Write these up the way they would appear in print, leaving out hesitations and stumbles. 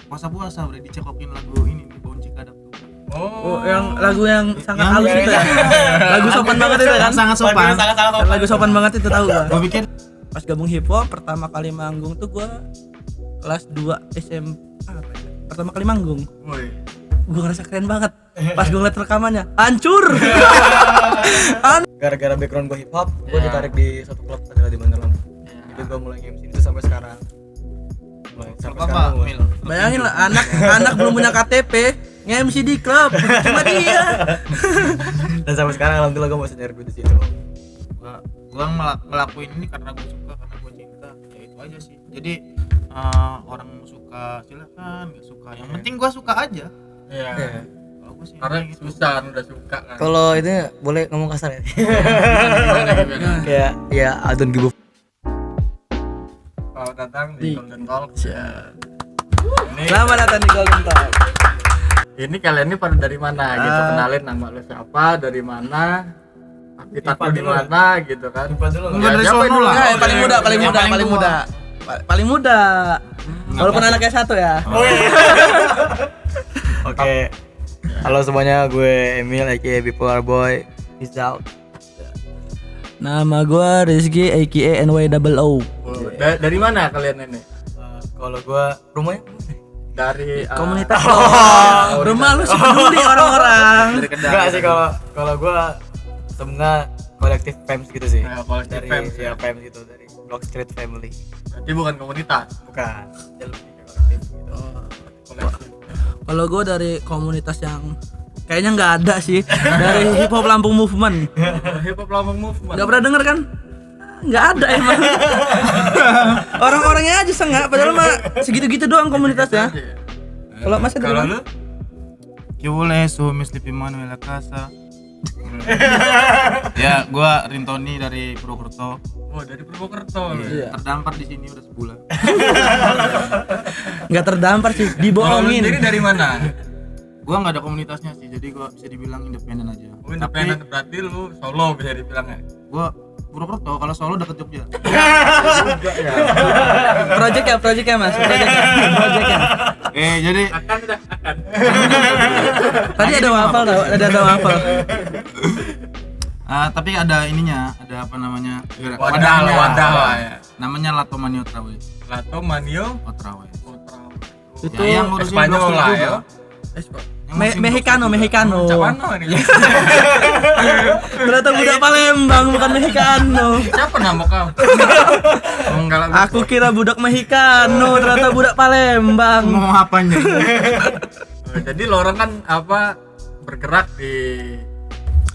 puasa-puasa udah dicekokin lagu ini nih Bonci Kadap tuh. Oh, yang lagu yang sangat Yang- halus itu ya. Lagu sopan banget itu kan. Sangat sopan. Lagu sopan banget itu tahu gua. Gua pikir Pas gabung hip hop pertama kali manggung tuh gua kelas 2 SMA apa ya? Pertama kali manggung. Woi. Gua ngerasa keren banget. Pas gua ngeliat rekamannya, hancur. Gara-gara background gue hip hop, gue ditarik di satu klub adalah di Bandar Lampung. Jadi gue mulai MC itu sampai sekarang. Sampai apa sekarang gua- Mil? Bayangin lah anak belum punya KTP, nge-MC di klub. Cuma dia. Dan sampai sekarang alhamdulillah gue masih nyari duit di situ. Gua ngelakuin ini karena gue suka, karena gue cinta, ya itu aja sih. Jadi orang suka silakan, nggak suka yang penting gue suka aja. Iya. Kalau gue sih Karena kayak gitu. susah kan udah suka kan. Kalau itu boleh ngomong kasar ya? Gimana? Kayak ya I don't give a Selamat datang di Golden Talk. Ini, Selamat datang di Golden Talk. ini kalian ini pada dari mana gitu? Kenalin nama lu siapa, dari mana, habitat lu di mana gitu kan? Bukan dari siapa sono dulu? lah. Nah, yang paling muda, paling Yang muda, paling paling tua. muda. Paling muda. Walaupun anaknya satu ya. Oke. Halo semuanya, gue Emil aka Bipolar Boy. Peace out. Nama gua Rizky aka NY00. Oh, dari mana kalian ini? Kalau gue rumahnya Dari Komunitas lo. Rumah lu sih peduli orang-orang. enggak sih kalau gue sebenarnya kolektif fans gitu sih. kolektif Dari fans ya fans gitu dari Block Street Family. Berarti bukan komunitas. Bukan. Dia lebih ke kolektif gitu. Kolektif. Kalau gua dari komunitas yang kayaknya nggak ada sih. Dari Hip Hop Lampung Movement. Hip Hop Lampung Movement. Nggak pernah denger kan? Nggak ada emang. Orang-orangnya aja sengak. Padahal mah segitu-gitu doang komunitasnya. Kalau Mas ada Kalau di lu? Yo boleh Miss Lipi Manuel Casa. Ya, gua Rintoni dari Purwokerto. Oh, dari Purwokerto lu. Iya. Terdampar di sini udah sebulan. Nggak terdampar sih, Kalau lu dibohongin. sendiri dari mana? Gua nggak ada komunitasnya sih, jadi gua bisa dibilang independen aja. Oh, independen berarti lu solo bisa dibilang ya. Gua Purwokerto, kalau Solo deket Jogja. Project ya Mas, project ya. Jadi Akan udah akan. Tadi ada wafel tau, ada wafel. tapi ada ininya, ada apa namanya? Wadah lah ya. Namanya Lato Manio Trawe. Lato Manio Trawe. Putra. Itu Ya, yang ngurusin Espanyol Block Street lah juga. ya. Yang ngurusin Mexicano. Capano ini. Ternyata budak Palembang bukan Mexicano. Siapa nama kau? Enggak lah. Aku kira budak Mexicano, ternyata budak Palembang. Mau apanya? Jadi lo orang kan apa bergerak di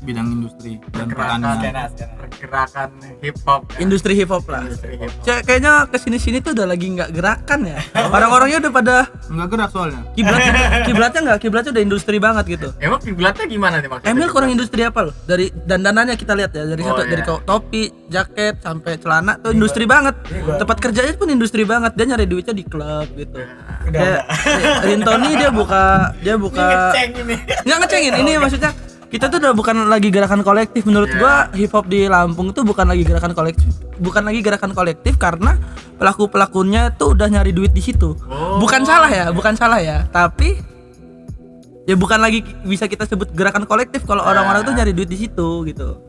Bidang industri dan pergerakan pertanian. pergerakan hip hop. ya. Industri hip hop lah. Industri hip hop. Kayaknya kesini-sini tuh udah lagi nggak gerakan ya. Orang-orangnya udah pada Enggak gerak soalnya. kiblatnya udah industri banget gitu. Emang kiblatnya gimana nih maksudnya? Emil kurang industri apa loh? Dari dandanannya kita lihat ya, dari Oh, dari iya. topi, jaket sampai celana tuh industri banget. Tempat kerjanya pun industri banget. Dia nyari duitnya di klub gitu. Kayak Rintoni dia buka nggak ngecengin. Ini maksudnya kita tuh udah bukan lagi gerakan kolektif. Menurut gua hip hop di Lampung tuh bukan lagi gerakan kolektif karena pelakunya tuh udah nyari duit di situ. Bukan salah ya, tapi ya bukan lagi bisa kita sebut gerakan kolektif kalau orang-orang tuh nyari duit di situ gitu.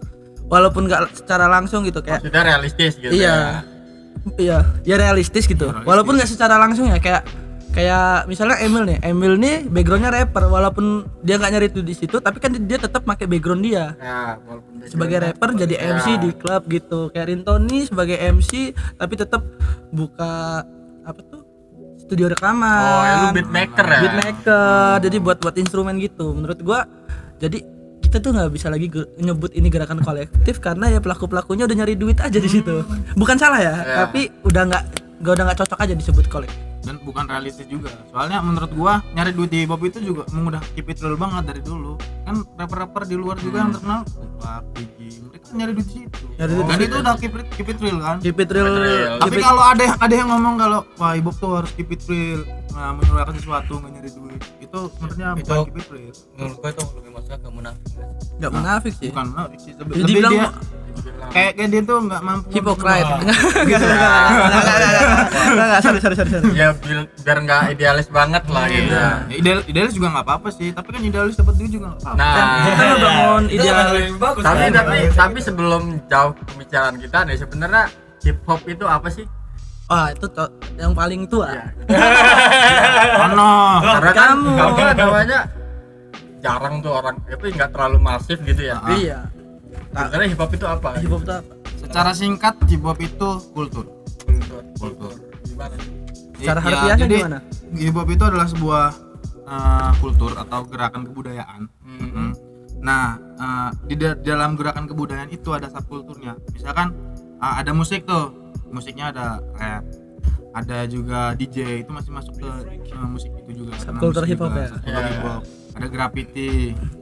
Walaupun nggak secara langsung gitu kayak Sudah realistis gitu iya realistis gitu. Walaupun nggak secara langsung ya kayak misalnya Emil nih backgroundnya rapper, walaupun dia nggak nyari itu di situ tapi kan dia tetap pakai background dia ya. Walaupun dia sebagai rapper jadi MC di klub gitu. Kayak Rintoni sebagai MC tapi tetap buka apa tuh studio rekaman. Oh, ya lu beatmaker ya? Beatmaker, jadi buat instrumen gitu. Menurut gua jadi kita tuh nggak bisa lagi nyebut ini gerakan kolektif karena ya pelakunya udah nyari duit aja di situ. Bukan salah ya, tapi udah nggak cocok aja disebut kolektif. Dan bukan realistis juga. Soalnya menurut gua nyari duit di hip hop itu juga udah keep it real banget dari dulu. Kan rapper-rapper di luar juga yang terkenal Tupac, Biggie, mereka nyari duit di situ. Dan itu udah keep it real kan. Keep it real. Tapi kalau ada yang ngomong kalau wah hip hop tuh harus keep it real, menyuarakan sesuatu nggak nyari duit itu sebenarnya Itu- bukan keep it real. Menurut gue itu lebih masuknya ke munafik. Nggak munafik sih. Bukan munafik sih, Jadi lebih bilang dia kayak dia tuh nggak mampu Hypocrite. untuk- Enggak, sorry. Ya biar nggak idealis banget lah gitu. Ya, idealis juga nggak apa-apa sih, tapi kan idealis dapat duit juga nggak apa-apa. Kita Nah, ngebangun Itu ideal. lebih bagus. tapi sebelum jauh pembicaraan kita nih, sebenarnya hip hop itu apa sih? Wah, itu yang paling tua. Ano, Karena kan kamu. kamu namanya jarang tuh orang itu nggak terlalu masif gitu ya. Iya. Sebenarnya hip hop itu apa? Hip hop itu apa? secara singkat hip hop itu kultur. Kultur. Gimana? Secara Ya, harfiahnya jadi, gimana? Hip hop itu adalah sebuah kultur atau gerakan kebudayaan. Hmm. Nah, di dalam gerakan kebudayaan itu ada subkulturnya. Misalkan ada musik tuh, musiknya ada rap, ada juga DJ, itu masih masuk ke musik itu juga. Subkultur Musik hip hop juga, ya? subkultur Iya. hip hop. Ada graffiti,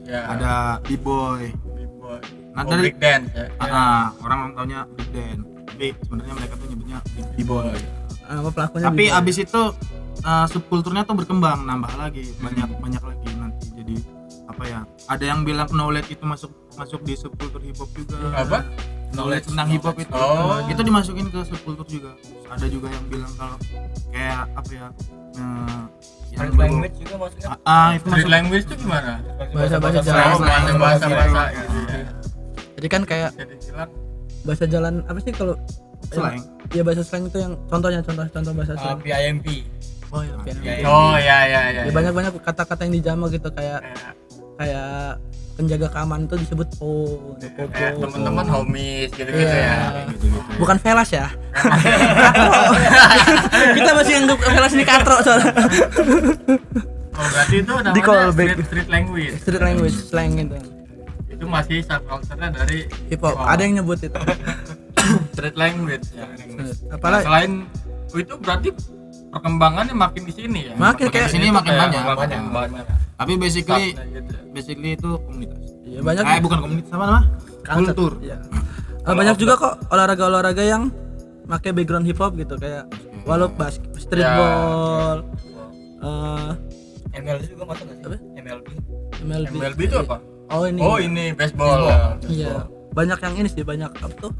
Ya. ada b-boy. Nah, Oh, dari break dance ya. orang taunya big dance, tapi sebenarnya mereka tuh nyebutnya b-boy. Apa pelakunya? Tapi gitu? abis itu subkulturnya tuh berkembang, nambah lagi, banyak lagi nanti. Jadi apa ya? Ada yang bilang knowledge itu masuk di subkultur hip hop juga. Apa? Knowledge tentang hip hop itu. Oh. Itu dimasukin ke subkultur juga. Ada juga yang bilang kalau kayak apa ya? Yang Street language juga masuknya. itu Street masuk language itu gimana? Bahasa-bahasa Oh, jalan. bahasa gitu ya. Jadi kan kayak Jadi bilang bahasa jalan apa sih kalau slang. Iya, bahasa slang itu yang contoh bahasa slang. PIMP. Oh iya, piano. oh ya. Ya, banyak kata-kata yang dijamak gitu kayak penjaga keamanan tuh disebut Teman-teman homies gitu-gitu Iya. ya. bukan velas ya. Katro. Kita masih yang velas ini katro soalnya. Oh, berarti itu Di namanya callback. street language. Street language slang gitu. Itu masih subculture-nya dari Hip hop. Ada yang nyebut itu. street language ya. Apalagi Nah, selain itu berarti perkembangannya makin di sini ya. Makin kayak sini makin banyak. banyak. Tapi basically Subnya gitu. itu komunitas. iya, banyak Bukan komunitas apa nama? Culture. Kultur. Iya. Banyak juga kok olahraga yang pakai background hip hop gitu kayak walau basket, streetball, MLB juga masuk nggak sih? Apa? MLB. MLB. MLB itu apa? Oh ini. Oh, ini baseball. Ya. Iya. Banyak yang ini sih, banyak apa tuh?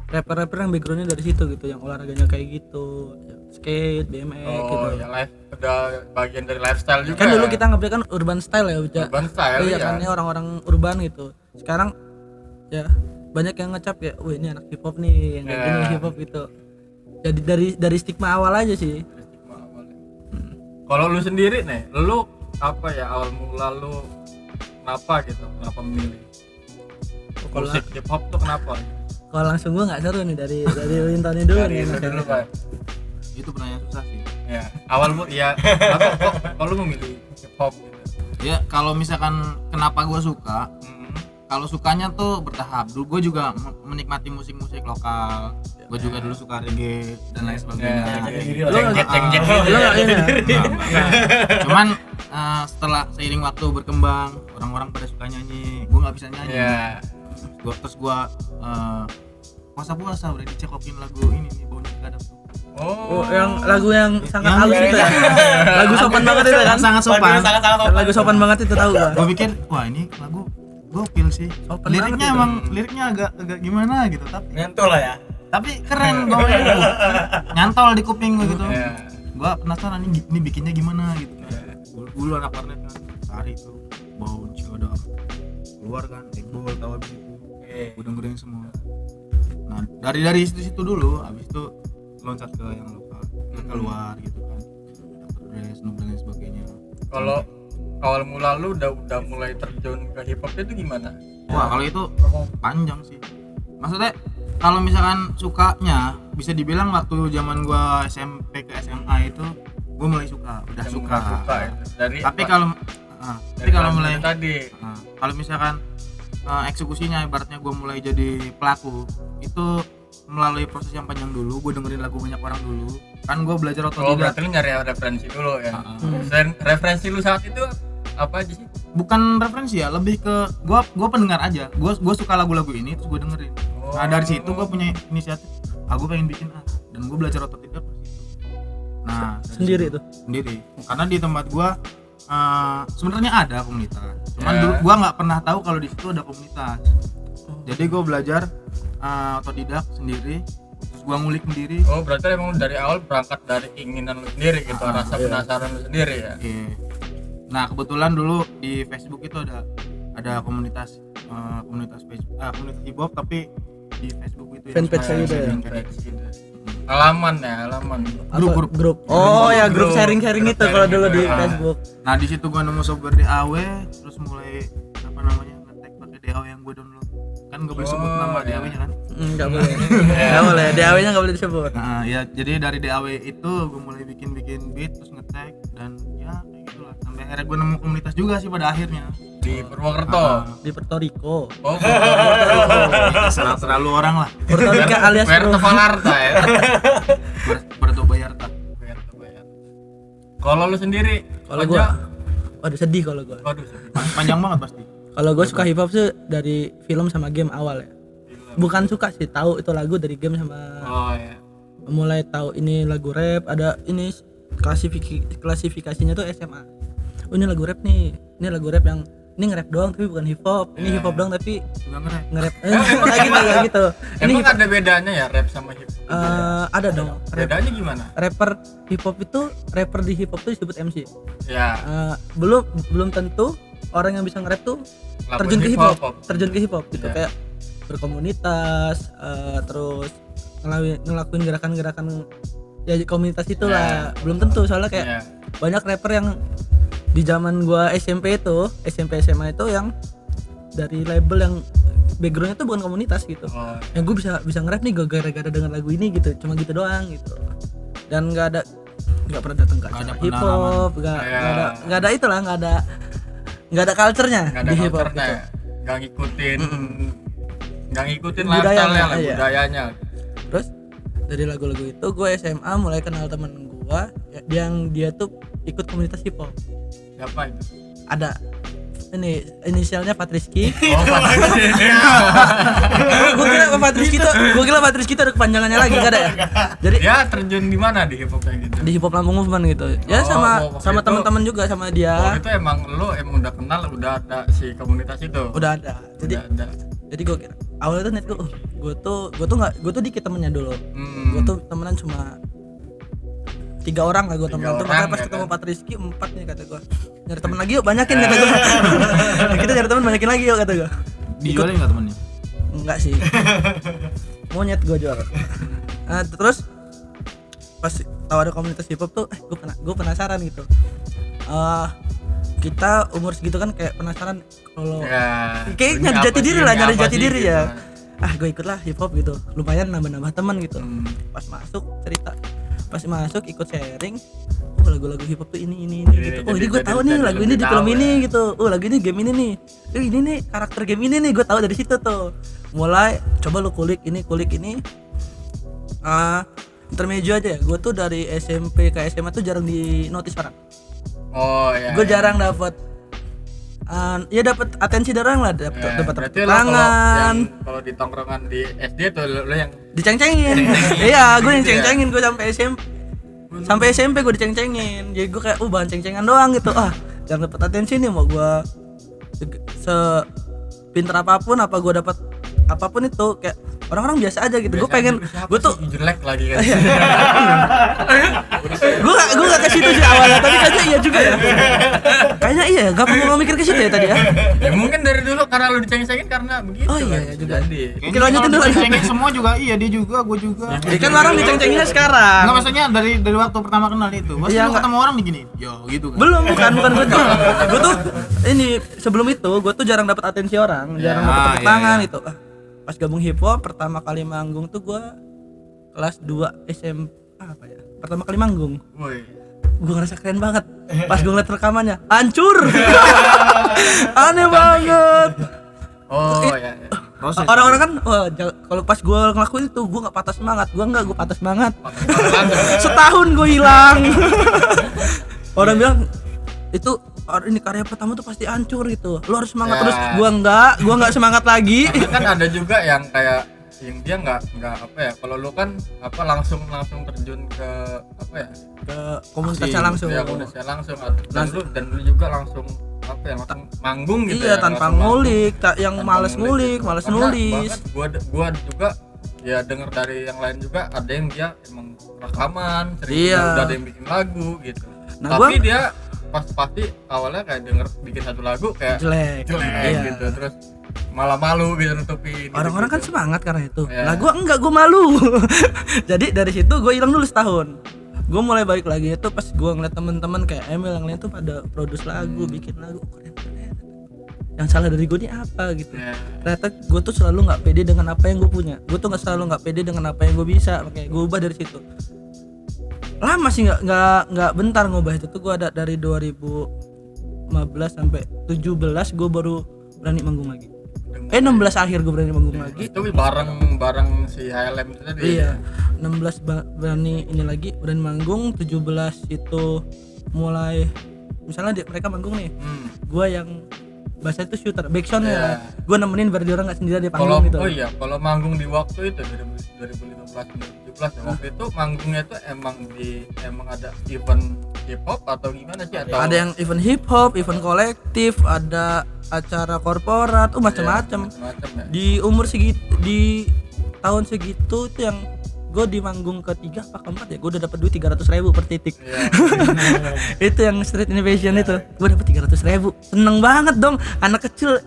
Rapper yang backgroundnya dari situ gitu, yang olahraganya kayak gitu, skate, BMX gitu. Oh, ya live udah bagian dari lifestyle juga. Kan dulu ya? kita ngerti kan urban style ya, Uca. Urban style, Iya ya. kan, ini orang-orang urban gitu. Sekarang ya banyak yang ngecap ya, wah ini anak hip hop nih, yang kayak Iya. gini hip hop gitu. Jadi dari stigma awal aja sih. Stigma awalnya. Kalau lu sendiri nih, lu apa ya awal mula lu kenapa gitu? Kenapa memilih Kalau musik hip hop tuh kenapa? kalau langsung gua nggak seru nih dari Lintoni dulu Dari nih. itu enaknya. dulu, Pak. Itu pertanyaan susah sih. Ya, awal mu ya kenapa kok kalau lu memilih hip hop gitu? Ya kalau misalkan kenapa gue suka, Hmm. kalau sukanya tuh bertahap. Dulu gue juga menikmati musik-musik lokal. Gue juga dulu suka reggae dan lain sebagainya. Lu nggak- Ceng-ceng lu nggak ini ya? Enggak. Cuman setelah seiring waktu berkembang, orang-orang pada suka nyanyi, gue nggak bisa nyanyi. Ya. Terus gue puasa-puasa udah dicekokin lagu ini nih, baunya kadang tuh. Oh, yang lagu yang sangat Yang- halus itu ya. Lagu sopan banget itu kan. Sangat sopan. Lagu sopan banget itu tahu gua. Gue pikir wah ini lagu gokil sih. Sopan Liriknya banget itu. emang liriknya agak gimana gitu, Nyentuh lah ya. tapi keren baunya gitu. Nyantol di kuping gue gitu. Ya. Gua penasaran ini bikinnya gimana gitu. Dulu anak warnet kan cari tuh bau cikodok keluar kan bol tahu abis itu gue dengerin semua. Nah dari situ dulu abis itu loncat ke yang lokal keluar gitu kan, Dr. Snoop dan lain sebagainya. Kalau awal mula lu udah mulai terjun ke hip hop itu gimana? Wah kalau itu panjang sih, maksudnya kalau misalkan sukanya bisa dibilang waktu zaman gua SMP ke SMA itu gua mulai suka, udah Yang suka. ya. Dari Tapi apa? tapi kalau mulai tadi kalau misalkan eksekusinya ibaratnya gua mulai jadi pelaku itu melalui proses yang panjang dulu. Gue dengerin lagu banyak orang dulu kan, gue belajar oh otodidak. berarti lu nyari referensi dulu ya. Heeh. Dan referensi lu saat itu apa aja sih? Bukan referensi ya, lebih ke gue pendengar aja. Gue suka lagu-lagu ini terus gue dengerin. Oh. Nah dari situ gue punya inisiatif, gue pengen bikin dan gue belajar otodidak dari situ. Nah dari Sendiri situ- tuh. sendiri karena di tempat gua sebenarnya ada komunitas, cuman Ya. dulu gua nggak pernah tahu kalau di situ ada komunitas. Jadi gua belajar otodidak sendiri, terus gua ngulik sendiri. Oh berarti emang dari awal berangkat dari keinginan lu sendiri gitu, rasa penasaran lu sendiri ya. Oke. Nah kebetulan dulu di Facebook itu ada komunitas komunitas hip hop, tapi di Facebook itu Fanpage semacam gitu ya? fanpage. Halaman ya, halaman. Grup. Oh ya, grup Grup. sharing-sharing itu kalau dulu di Ah. Facebook. Nah di situ gua nemu software DAW, terus mulai apa namanya ngetek pakai DAW yang gua download. Kan nggak boleh sebut nama iya. DAW-nya kan. Enggak boleh. Enggak boleh. DAW-nya enggak boleh disebut. Nah ya jadi dari DAW itu gua mulai bikin beat, terus ngetek dan ya kayak gitulah. Sampai akhirnya gua nemu komunitas juga sih pada akhirnya. Di Purwokerto. Di Puerto Rico. Oh, Selalu orang lah. Puerto Rico alias Puerto bro. Vallarta ya. Puerto Vallarta. Puerto Vallarta. Kalau lu sendiri, Kalau Panja? gua waduh sedih kalau gua. Waduh, sedih. Panjang banget pasti. Kalau gua suka hip hop tuh dari film sama game awal ya. Bukan suka sih, tahu itu lagu dari game sama Oh ya. mulai tahu ini lagu rap, ada ini klasifikasinya tuh SMA. Oh ini lagu rap nih. Ini lagu rap yang ini nge-rap doang tapi bukan hip hop. Ini hip hop doang tapi Enggak ngerti. nge-rap. Kayak gitu. Ini Emang hip hop, ada bedanya ya rap sama hip hop? ada dong. Bedanya gimana? Rapper hip hop itu rapper di hip hop tuh disebut MC. Ya, Belum tentu orang yang bisa nge-rap tuh lakuin terjun ke hip hip-hop. hop, terjun ke hip hop gitu. Iya. Kayak berkomunitas, terus ngelakuin gerakan-gerakan ya komunitas itulah. Belum tentu soalnya kayak Iya. banyak rapper yang di zaman gua SMP SMA itu yang dari label yang backgroundnya tuh bukan komunitas gitu. Oh, Yang gue bisa nge-rap nih gara-gara denger lagu ini gitu, cuma gitu doang gitu. Dan nggak pernah datang ke Nggak ada acara hip hop, nggak Iya. ada itulah, nggak ada culture-nya nggak ada di hip hop culture-nya gitu. ya? Nggak ngikutin Budayanya, lifestyle-nya lah, iya. budayanya. Terus dari lagu-lagu itu gue SMA mulai kenal temen gue yang dia tuh ikut komunitas hip hop. Siapa itu? Ada ini inisialnya Patriski. Oh, gue kira Patriski itu ada kepanjangannya lagi, gak ada ya. Jadi dia terjun di mana di hip hop kayak gitu? di hip hop Lampung Movement gitu. Ya Oh, sama itu- teman-teman juga sama Oh, dia. itu emang lu udah kenal, udah ada si komunitas itu. Udah ada. Jadi Udah ada. gue kira awalnya tuh net gue tuh dikit temennya dulu. Hmm. Gue tuh temenan cuma 3 orang lah gue Tiga temen tuh, orang, makanya pas ya ketemu kan? Patriski 4 nih kata gue, nyari temen lagi yuk, banyakin kata gue. Kita nyari temen banyakin lagi yuk kata gue. Dijualin nggak temennya? Enggak sih, monyet gue jual. Nah, terus pas tahu ada komunitas hip hop tuh gue penasaran gitu. Kita umur segitu kan kayak penasaran kalau Ya. kayak ini nyari apa jati sih, diri ini lah, nyari apa jati sih, diri gitu. ya. Gue ikut lah hip hop gitu, lumayan nambah teman gitu. Pas masuk cerita, pas masuk ikut sharing, oh lagu-lagu hip hop tuh ini gitu. Oh ini gue tahu nih lagu ini di film ini gitu. Oh lagu ini game ini nih. Ini nih karakter game ini nih, gue tahu dari situ tuh. Mulai coba lu kulik ini. Intermezzo aja ya. Gue tuh dari SMP ke SMA tuh jarang di notice orang. Oh ya. Gue jarang dapat ya dapat atensi dari orang lah, dapat Ya, tepuk berarti lo kalau tangan, kalau di tongkrongan di SD tuh lo yang diceng-cengin. Iya, gue yang ceng-cengin, gue sampai SMP gue diceng-cengin. Jadi gue kayak bahan ceng-cengan doang gitu. Jangan dapat atensi nih, mau gue sepinter apapun, apa gue dapat apapun itu kayak orang-orang biasa aja gitu. Gue pengen, gue tuh jelek lagi kan. gue gak ke situ sih awalnya, tapi kayaknya iya juga ya. Kayaknya iya, gak perlu mikir ke situ ya tadi ya. Ya mungkin dari dulu karena lu diceng-cengin karena begitu. Oh iya, kan. iya juga. Jadi Oke, lanjutin dulu. Cengin semua juga, iya dia juga, gue juga. Ya kan orang diceng-cenginnya sekarang. Enggak, maksudnya dari waktu pertama kenal itu. Pasti Iya, lu nggak. ketemu orang begini. Yo gitu kan. Bukan gue tuh. Gue tuh ini sebelum itu gue tuh jarang dapat atensi orang, jarang dapat tepuk iya, tangan iya. itu. Pas gabung hip hop pertama kali manggung tuh gue kelas 2 SMP apa ya? Pertama kali manggung. woi. Gue ngerasa keren banget. Pas gue ngeliat rekamannya, hancur. Aneh banget. Oh ya. Proses. Orang-orang kan kalau pas gue ngelakuin itu gue nggak patah semangat. Gue patah semangat. Setahun gue hilang. Orang bilang itu ini karya pertama tuh pasti hancur gitu. Lo harus semangat Ya. terus. Gua enggak semangat lagi. Kan ada juga yang kayak yang dia nggak apa ya, kalau lu kan apa langsung terjun ke apa ya, ke komunitasnya langsung. ya komunitasnya langsung dan lu juga langsung apa ya, langsung manggung gitu iya, ya, tanpa langsung ngulik, yang tanpa males ngulik, gitu. males Karena nulis. bahkan gua juga ya dengar dari yang lain juga, ada yang dia emang rekaman sering, Iya. udah ada yang bikin lagu gitu. Nah, Tapi gua- dia pasti awalnya kayak denger bikin satu lagu kayak jelek iya. gitu, terus malah malu gitu nutupin. Orang-orang kan gitu. semangat karena itu. Iya. Nah, gua enggak, gua malu. Jadi dari situ gua hilang dulu setahun. Gua mulai balik lagi itu pas gua ngeliat temen-temen kayak Emil yang lain tuh pada produce lagu, bikin lagu keren-keren. Yang salah dari gua ini apa gitu. Ya. Ternyata gua tuh selalu nggak pede dengan apa yang gua punya. Gua tuh selalu nggak pede dengan apa yang gua bisa. Makanya gua ubah dari situ. Lama sih, nggak bentar ngubah itu tuh. Gua ada dari 2015 sampai 17 gua baru berani manggung lagi. 16 akhir gue berani manggung lagi. Itu bareng si HLM itu tadi. Iya, 16 berani ini lagi, berani manggung. 17 itu mulai misalnya mereka manggung nih, gua yang bahasa itu shooter, backsound ya. Gua nemenin biar dia orang nggak sendirian di Kalau panggung gitu. oh iya, kalau manggung di waktu itu 2015 2017 ya, waktu itu manggungnya itu emang ada event hip hop atau gimana sih, atau Ada yang event hip hop, event kolektif, ada acara korporat, macam-macam. macam ya. Di umur segitu, di tahun segitu itu yang gue di manggung ketiga apa keempat ya, gue udah dapat duit 300.000 per titik. Iya. Itu yang Street Innovation itu, gue dapat 300.000, seneng banget dong. Anak kecil,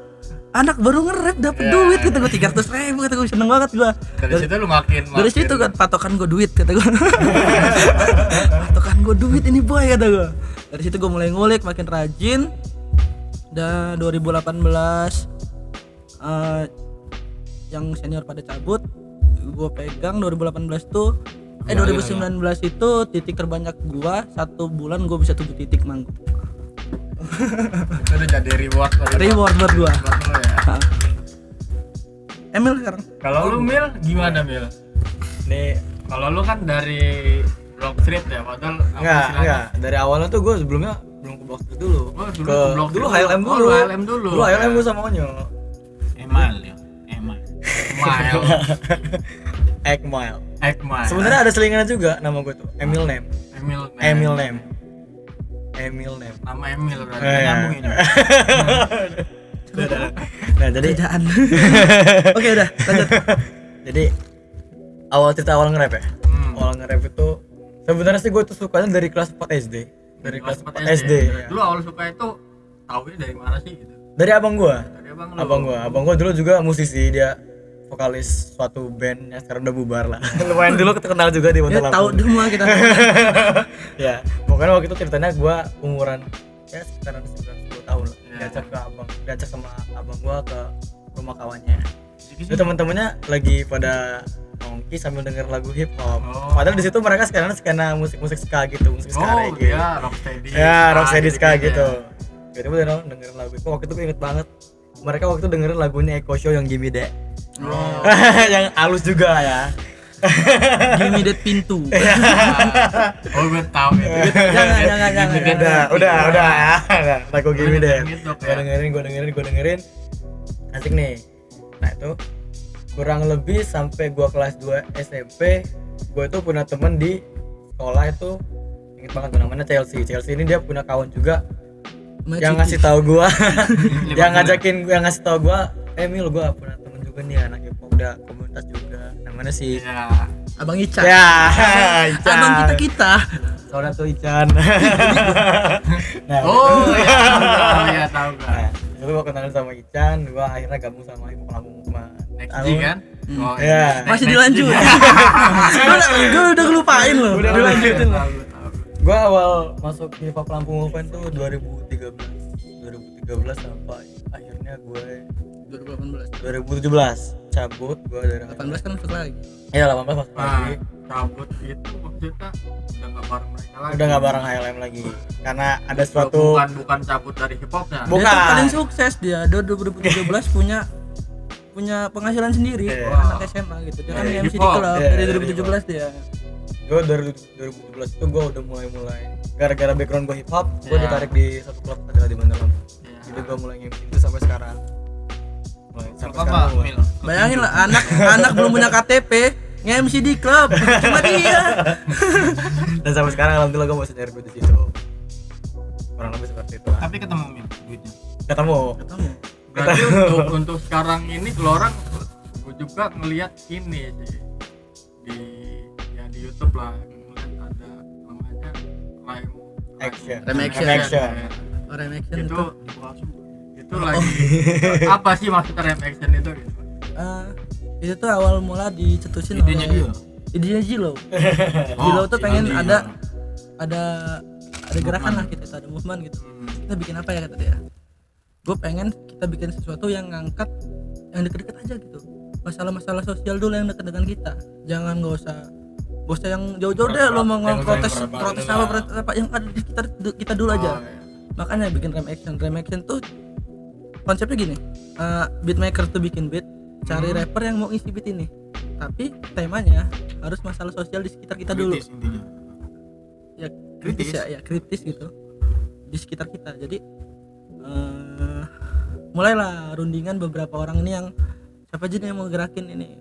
anak baru nge-rap dapat duit gitu, gue 300.000 kata gue, seneng banget gue. Dari situ lu makin Dari situ kan patokan gue duit kata gue. Patokan gue duit ini boy kata gue. Dari situ gue mulai ngulik, makin rajin. Dan 2018 yang senior pada cabut, gue pegang 2018 tuh 2019 itu titik terbanyak gua, 1 bulan gua bisa 7 titik manggung. itu udah jadi reward Buat gua. buat lu ya. Emil sekarang Kalau lu Mil gimana Mil? Nih, Kalau lu kan dari Block Street ya, padahal enggak. Dari awalnya tuh gue sebelumnya belum ke Block Street dulu. Oh, ke Block dulu Street. HLM Oh, dulu. lu HLM dulu. Dulu HLM gue sama Onyo. Emal. Mile. Ekmile. Sebenarnya ada selingannya juga nama gue tuh. Emil Name. Emil Name. Nama Emil berarti. Nyambung ini. Nah, jadi kerjaan. Oke udah lanjut. jadi awal nge-rap ya. Awal nge-rap itu sebenarnya sih gue tuh sukanya dari kelas 4 SD. Dari kelas 4 SD. Ya. Lu awal suka itu taunya dari mana sih gitu? Dari abang gue. Dari abang lu. Abang gua dulu juga musisi, dia vokalis suatu band yang sekarang udah bubar lah. Lumayan dulu terkenal juga di Ya Bandar tahu Lampung. semua kita. Ya, pokoknya waktu itu ceritanya gua umuran ya sekitaran 9-10 tahun lah. Diajak sama abang gua ke rumah kawannya. Itu teman-temannya lagi pada nongki sambil denger lagu hip hop. Padahal di situ mereka skena musik ska gitu, musik ska reggae. Dia rocksteady. Ya, rocksteady ska gitu. Jadi gue dengerin lagu itu, waktu itu gue inget banget. Mereka waktu itu dengerin lagunya Eko Show yang Gimme That. Yang halus juga ya. Gimme that pintu. Oh, gue tahu itu. Jangan. Udah ya. Udah, lagu Gimme That. Gitu, Gue dengerin. Asik nih. Nah, itu kurang lebih sampai gua kelas 2 SMP, gua itu punya temen di sekolah itu, inget banget tuh namanya Chelsea ini dia punya kawan juga yang ngasih tahu gua yang ngasih tahu gua Emil, gua punya temen juga nih anak hip hop, udah komunitas juga, namanya si Ya. Abang Ican. ya Ican. Abang kita. Saudara tuh Ican. Nah, Oh, ya tahu gua. nah, itu gua kenalan sama Ican, gua akhirnya gabung sama hip hop Lampung Next G kan? Oh, Ya. Masih Next dilanjut. G. Gue udah ngelupain loh. Udah Dilanjutin loh. Tahu. Gua awal masuk hip hop Lampung Movement tuh 2013 sampai akhirnya gue 2017 cabut gue dari 18 kan masuk lagi. iya 18 masuk Nah, lagi, cabut itu maksudnya udah nggak bareng mereka lagi. udah nggak bareng HLM lagi karena ada suatu bukan cabut dari hip hopnya. Bukan. Dia tuh paling sukses dia. Dia 2017 punya penghasilan sendiri. Iya. Anak SMA gitu. Dia kan Iya, MC di hip-hop. klub Iya, dari iya, 2017 dia. gue dari 2017 itu gue udah mulai gara-gara background gue hip hop gue Iya. ditarik di satu klub adalah di Bandar Lampung. Iya. Jadi gue mulai nge-MC itu sampai sekarang. Apa Mil? Bayangin lah anak belum punya KTP nge-MC di klub cuma dia. Dan sampai sekarang alhamdulillah gue masih nyari duit di situ. Kurang lebih seperti itu lah. Tapi ketemu Min duitnya. Ketemu. Berarti untuk sekarang ini kalau orang gue juga ngelihat ini sih di YouTube lah, ngeliat ada namanya Rem action. Rem action itu itu lagi apa sih maksudnya rem action itu gitu? Itu tuh awal mula dicetusin Idenya dia. idenya Jilo. Oh, Jilo tuh pengen idenya. ada gerakan lah kita, ada movement gitu. Kita bikin apa ya kata dia? Gue pengen kita bikin sesuatu yang ngangkat yang deket-deket aja gitu. Masalah-masalah sosial dulu yang deket dengan kita. Jangan nggak usah yang jauh-jauh deh lo mau protes apa yang ada di kita dulu aja. Makanya bikin rem action. Rem action tuh konsepnya gini. Beatmaker tuh bikin beat, cari rapper yang mau isi beat ini. Tapi temanya harus masalah sosial di sekitar kita dulu. Kritis intinya. Ya kritis ya kritis gitu di sekitar kita. Jadi mulailah rundingan beberapa orang ini yang siapa aja nih yang mau gerakin ini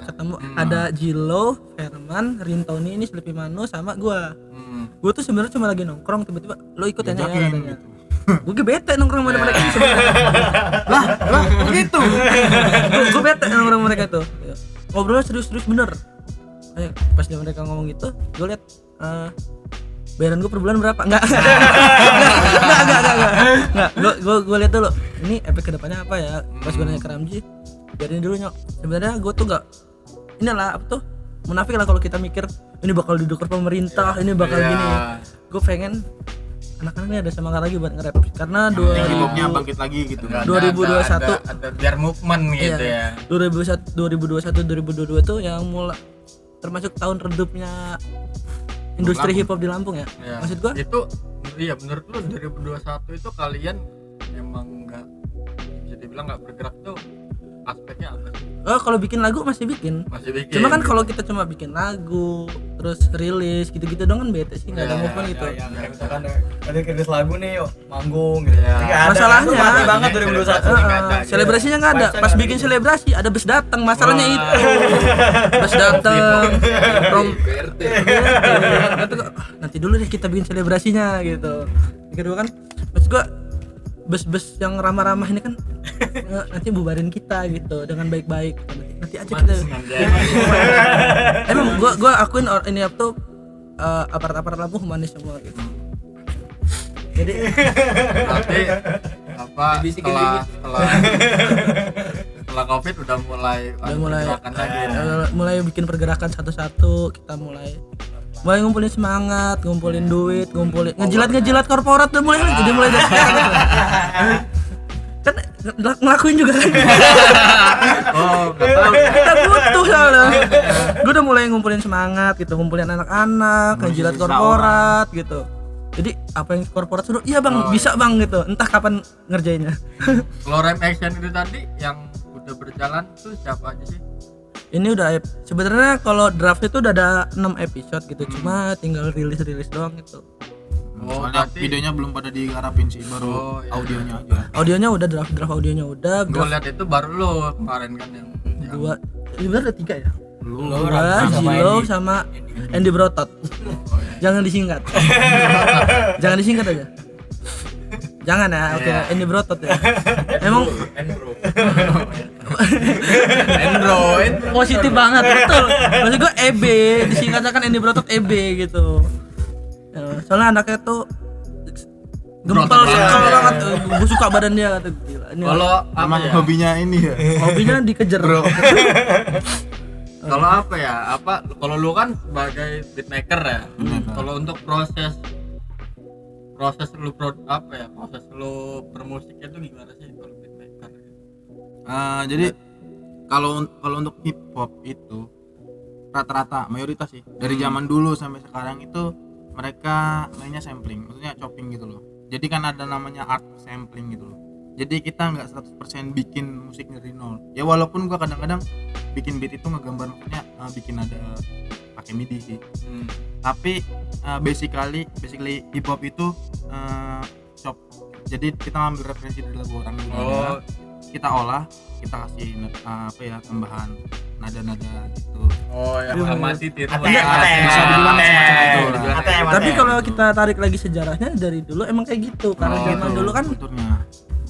ketemu ada Jilo, Herman, Rintoni ini Sleepy Manu sama gua tuh sebenarnya cuma lagi nongkrong tiba-tiba lo ikut ya katanya. Gue bete nongkrong sama mereka sebenarnya. lah begitu. Gue bete nongkrong sama mereka tuh. Ngobrolnya serius bener. Pas mereka ngomong gitu, gue liat bayaran gue per bulan berapa? Enggak. Gue lihat dulu. Ini efek kedepannya apa ya? Pas gue nanya ke Ramji, biarin dulu nyok. Sebenarnya gue tuh enggak. Inilah apa tuh? Munafik lah kalau kita mikir ini bakal didukung pemerintah, ini bakal gini. Gue pengen anak-anak ini ada semangat lagi buat nge-rap karena hip-hopnya bangkit lagi gitu kan. 2021 ada biar movement gitu ya. 2021 2022 tuh yang mulai termasuk tahun redupnya industri hip hop di Lampung ya. Maksud gua itu iya menurut lu 2021 itu kalian emang enggak bisa dibilang enggak bergerak tuh aspeknya apa sih? kalau bikin lagu masih bikin. Cuma kan kalau kita cuma bikin lagu terus rilis gitu-gitu dong kan bete sih enggak ada movement gitu. Ya, kayak misalkan ada rilis lagu nih yuk manggung gitu. Masalahnya mati banget 2021. Selebrasinya enggak ada. Pas bikin selebrasi ada bus datang, masalahnya itu. Bus datang. Nanti dulu deh kita bikin selebrasinya gitu. Kedua kan maksud gua bus-bus yang ramah-ramah ini kan nanti bubarin kita gitu dengan baik-baik. Nanti aja kita. Emang gua akuin ini tuh aparat-aparat Lampung humanis semua gitu. Jadi berarti apa setelah Covid udah mulai gerakan lagi ya? mulai bikin pergerakan satu-satu, kita mulai ngumpulin semangat, ngumpulin duit, ngejilat korporat udah mulai dari sekarang. Kan ngelakuin juga kan. Kita butuh soalnya. Gue udah mulai ngumpulin semangat gitu, ngumpulin anak-anak, ngejilat korporat gitu. Jadi apa yang korporat suruh, iya bang, bisa bang gitu. Entah kapan ngerjainnya. Kalau rem action itu tadi yang udah berjalan tuh siapa aja sih? Ini udah sebenarnya kalau draft itu udah ada 6 episode gitu, cuma tinggal rilis doang gitu. Soalnya videonya belum pada digarapin sih, baru audionya aja. Audionya udah draft audionya udah. Gue lihat itu baru lo kemarin kan yang dua, sebenarnya ada 3 ya. Gua Jilo sama Andy Brotot. Jangan disingkat. Jangan disingkat aja. Jangan ya, oke. Andy Brotot ya. Emang Android positif banget, betul. Maksud gue EB, disingkatnya kan Andy Brotot EB gitu. Soalnya anaknya tuh gempal banget. Gue suka badan dia kata gila. kalau emang apa ya? hobinya ini ya. Hobinya dikejar. Kalau apa ya? Kalau lu kan sebagai beatmaker ya. Kalau untuk proses lu proses lu bermusiknya itu gimana sih kalau beatmaker? Jadi kalau untuk hip hop itu rata-rata mayoritas sih dari zaman dulu sampai sekarang itu mereka mainnya sampling, maksudnya chopping gitu loh. Jadi kan ada namanya art sampling gitu loh. Jadi kita nggak 100% bikin musik dari nol. Ya walaupun gua kadang-kadang bikin beat itu ngegambar, maksudnya bikin ada pakai MIDI sih. Tapi basically hip hop itu chop. Jadi kita ngambil referensi dari lagu orang dulu. kita olah, kita kasih tambahan nada-nada gitu. Oh ya, amati tiru. Bisa dibilang semacam itu lah. Tapi kalau kita tarik lagi sejarahnya dari dulu emang kayak gitu. Karena zaman Gitu, dulu kan kulturnya.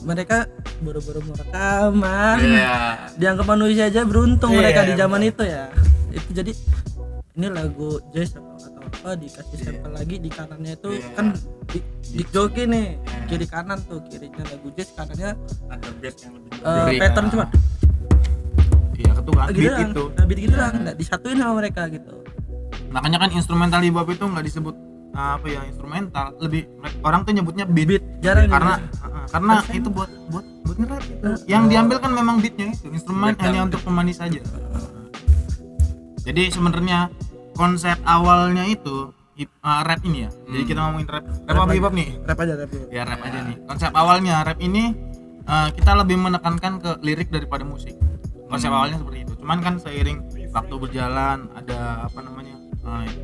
mereka buru-buru mau rekaman. Iya. Dianggap manusia aja beruntung Iya, mereka di betul. zaman itu ya. Itu jadi ini lagu jazz atau apa dikasih sampel lagi di kanannya itu Iya. kan di joki nih kiri kanan tuh, kirinya lagu jazz, kanannya Ada bass yang lebih Dari, pattern cuma Iya, itu kan gitu beat lah, itu. beat gitu lah, nggak disatuin sama mereka gitu. Makanya kan instrumental hip hop itu nggak disebut instrumental, lebih orang tuh nyebutnya beat. Beat jarang Karena gitu. karena itu buat nge-rap itu. Yang diambil kan memang beatnya itu, instrumen Beat hanya kan. untuk pemanis saja. Jadi sebenarnya konsep awalnya itu rap ini ya. Jadi kita ngomongin rap apa hip hop nih? Rap aja rap dulu. Ya rap aja nih. Konsep awalnya rap ini kita lebih menekankan ke lirik daripada musik. Konsep awalnya seperti itu. Cuman kan seiring waktu berjalan ada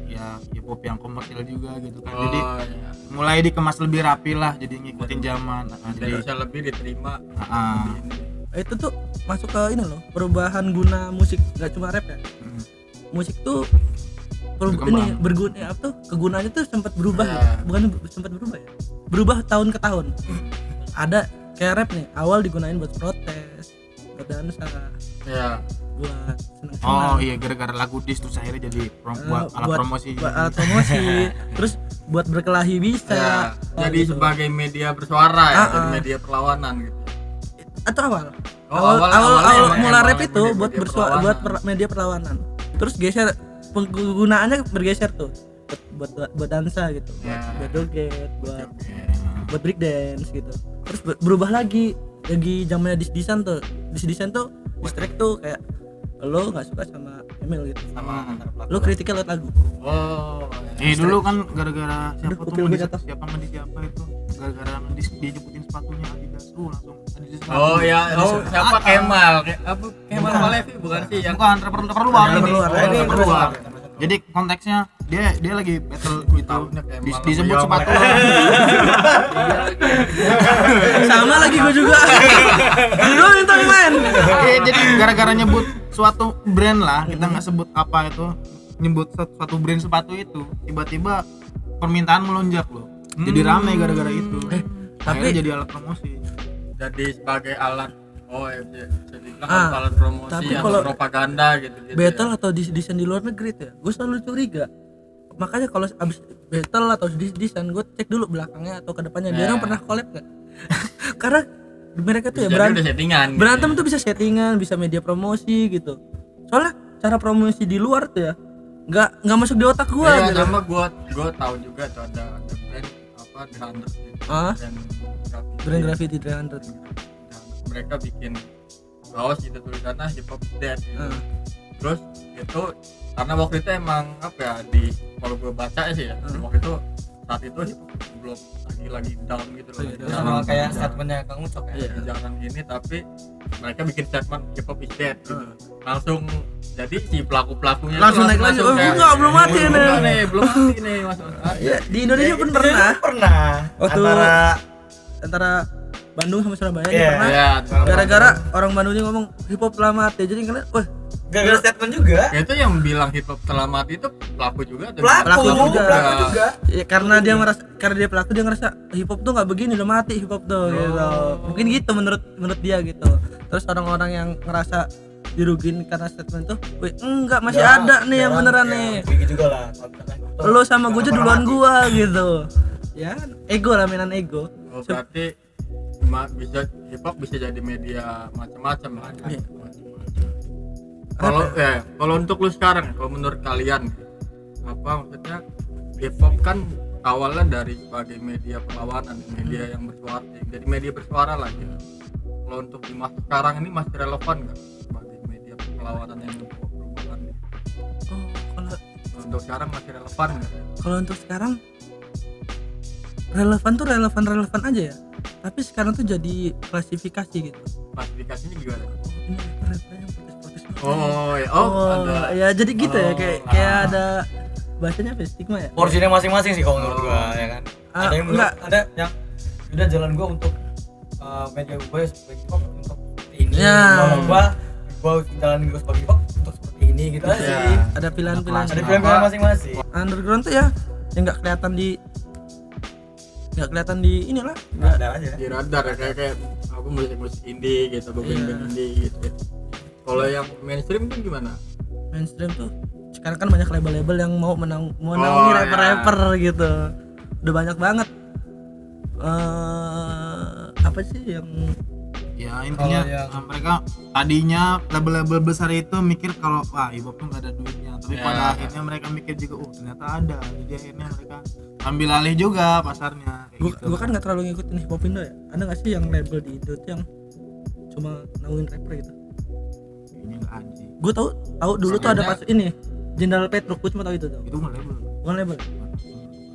ya hip hop yang komersil juga gitu kan. Jadi iya. mulai dikemas lebih rapi lah, jadi ngikutin zaman. Jadi bisa lebih diterima. Itu tuh masuk ke ini loh, perubahan guna musik, nggak cuma rap ya. Musik tuh ini berguna apa tuh, kegunaannya tuh sempat berubah Ya. gitu. Bukan sempat berubah ya, berubah tahun ke tahun. Ada kayak rap nih, awal digunain buat protes, buat dansa, Ya. buat senang-senang. Oh iya, gara-gara lagu diss terus akhirnya jadi buat alat promosi. Buat alat promosi. Terus buat berkelahi bisa. Ya. Jadi gitu. sebagai media bersuara ya, Ah, jadi ah. media perlawanan gitu. Atau awal. Oh, awal awalnya mulai emang rap itu media buat perlawanan. media perlawanan. Terus geser penggunaannya bergeser tuh buat dansa gitu. Ya. Buat joget, buat break dance gitu. Terus berubah lagi zamannya dis-disan tuh. Dis-disan tuh distrack tuh kayak lo nggak suka sama Emil gitu. sama antar pelaku. Lo kritikal lewat lagu. Oh. Ya. Dulu kan gara-gara siapa Aduh, tuh kuping gue jatuh. siapa itu gara-gara dia nyebutin sepatunya Adidas langsung Adidas. Oh ya, siapa Kemal? Apa Kemal Malevi bukan sih yang Bukan rapper luar Rapper ini. luar. Rapper Ini luar. rapper luar. Jadi konteksnya dia lagi battle gitu. Tahunya Kemal Disebut sama sepatu. Sama lagi gue juga. Lu minta main. Jadi gara-gara nyebut suatu brand lah, kita nggak sebut apa itu, nyebut suatu brand sepatu itu, tiba-tiba permintaan melonjak loh. Jadi rame gara-gara itu. Tapi Akhirnya jadi alat promosi. jadi sebagai alat bisa dibilang Ah, alat promosi tapi atau kalau propaganda gitu. battle atau desain di luar negeri tuh ya, gue selalu curiga. Makanya kalau abis battle atau desain gue cek dulu belakangnya atau ke depannya dia Ya. orang pernah collab gak? Karena mereka tuh ya Jadi udah settingan. gitu berantem ya. tuh bisa settingan, bisa media promosi gitu. Soalnya cara promosi di luar tuh ya nggak masuk di otak gue Iya, gitu. sama gua tahu juga tuh ada brand apa Grandeur gitu. Ah? Brand Graffiti 300. Nah, mereka bikin kaos gitu tulisannya hip hop dead gitu. Ah. Terus itu karena waktu itu emang apa ya, di kalau gue baca sih ya, di waktu itu saat itu hip hop belum lagi down gitu loh. Iya, Lagi sama jarang- kayak statementnya Kang Ucok ya. lagi jarang gini, tapi mereka bikin statement hip hop is dead gitu. Langsung jadi si pelaku-pelakunya Langsung naik lagi. Oh, enggak, belum mati nih. belum mati nih Mas. Ya, di Indonesia pun pernah Waktu antara Bandung sama Surabaya ini Iya. pernah Ya, gara-gara orang Bandungnya ngomong hip hop telah mati, jadi kalian wah gara-gara statement juga. itu yang bilang hip hop telah mati itu pelaku juga atau Pelaku juga. pelaku juga. ya, karena dia pelaku dia ngerasa hip hop tuh nggak begini, udah mati hip hop tuh gitu. Mungkin gitu menurut dia gitu. Terus orang-orang yang ngerasa dirugin karena statement tuh, wih enggak, masih Ya, ada nih yang beneran ya, nih. kayak gitu juga lah. Lo sama gue aja duluan gua gitu. Ya, ego lah, mainan ego. Oh, berarti bisa hip hop bisa jadi media macam-macam ya. Iya. Kalau untuk lu sekarang, kalau menurut kalian apa maksudnya hip hop kan awalnya dari sebagai media perlawanan, media yang bersuara, jadi media bersuara lah gitu. Kalau untuk di masa sekarang ini masih relevan nggak sebagai media perlawanan yang perubahan? Oh, Untuk sekarang masih relevan nggak? kalau untuk sekarang relevan tuh relevan aja ya. Tapi sekarang tuh jadi klasifikasi gitu. Klasifikasinya gimana? Ini rapper yang protes-protes. Oh, ya, ada. Ya jadi gitu ya, Oh, kayak ada bahasanya apa ya, stigma ya. Porsinya masing-masing sih kalau menurut gua ya kan. Ah, Ada yang enggak. ada yang udah jalan gua untuk media gua ya sebagai hip hop untuk Ya. Kalau gua jalan gue sebagai hip hop untuk seperti ini gitu aja Ya. sih. Ada pilihan-pilihan. Ada pilihan masing-masing. Underground tuh ya yang nggak kelihatan di inilah. Ada aja. Di radar ya, kayak aku musik indie gitu, band indie gitu. Kalau yang mainstream tuh gimana? Mainstream tuh sekarang kan banyak label-label yang mau menaungi Oh, rapper-rapper gitu. Udah banyak banget. Apa sih yang Ya intinya Kalau yang- mereka tadinya label-label besar itu mikir kalau wah hip hop tuh nggak ada duitnya, tapi Ya. pada akhirnya mereka mikir juga ternyata ada, jadi akhirnya mereka ambil alih juga pasarnya kayak gitu. gua kan nggak terlalu ngikutin hip hop Indo ya. Ada nggak sih yang label di Indo tuh yang cuma naungin rapper gitu? Ini nggak ada sih, Gue tahu dulu tuh ada pas ini Jenderal Petruk, gue cuma tahu itu tuh. itu nggak label. Bukan label.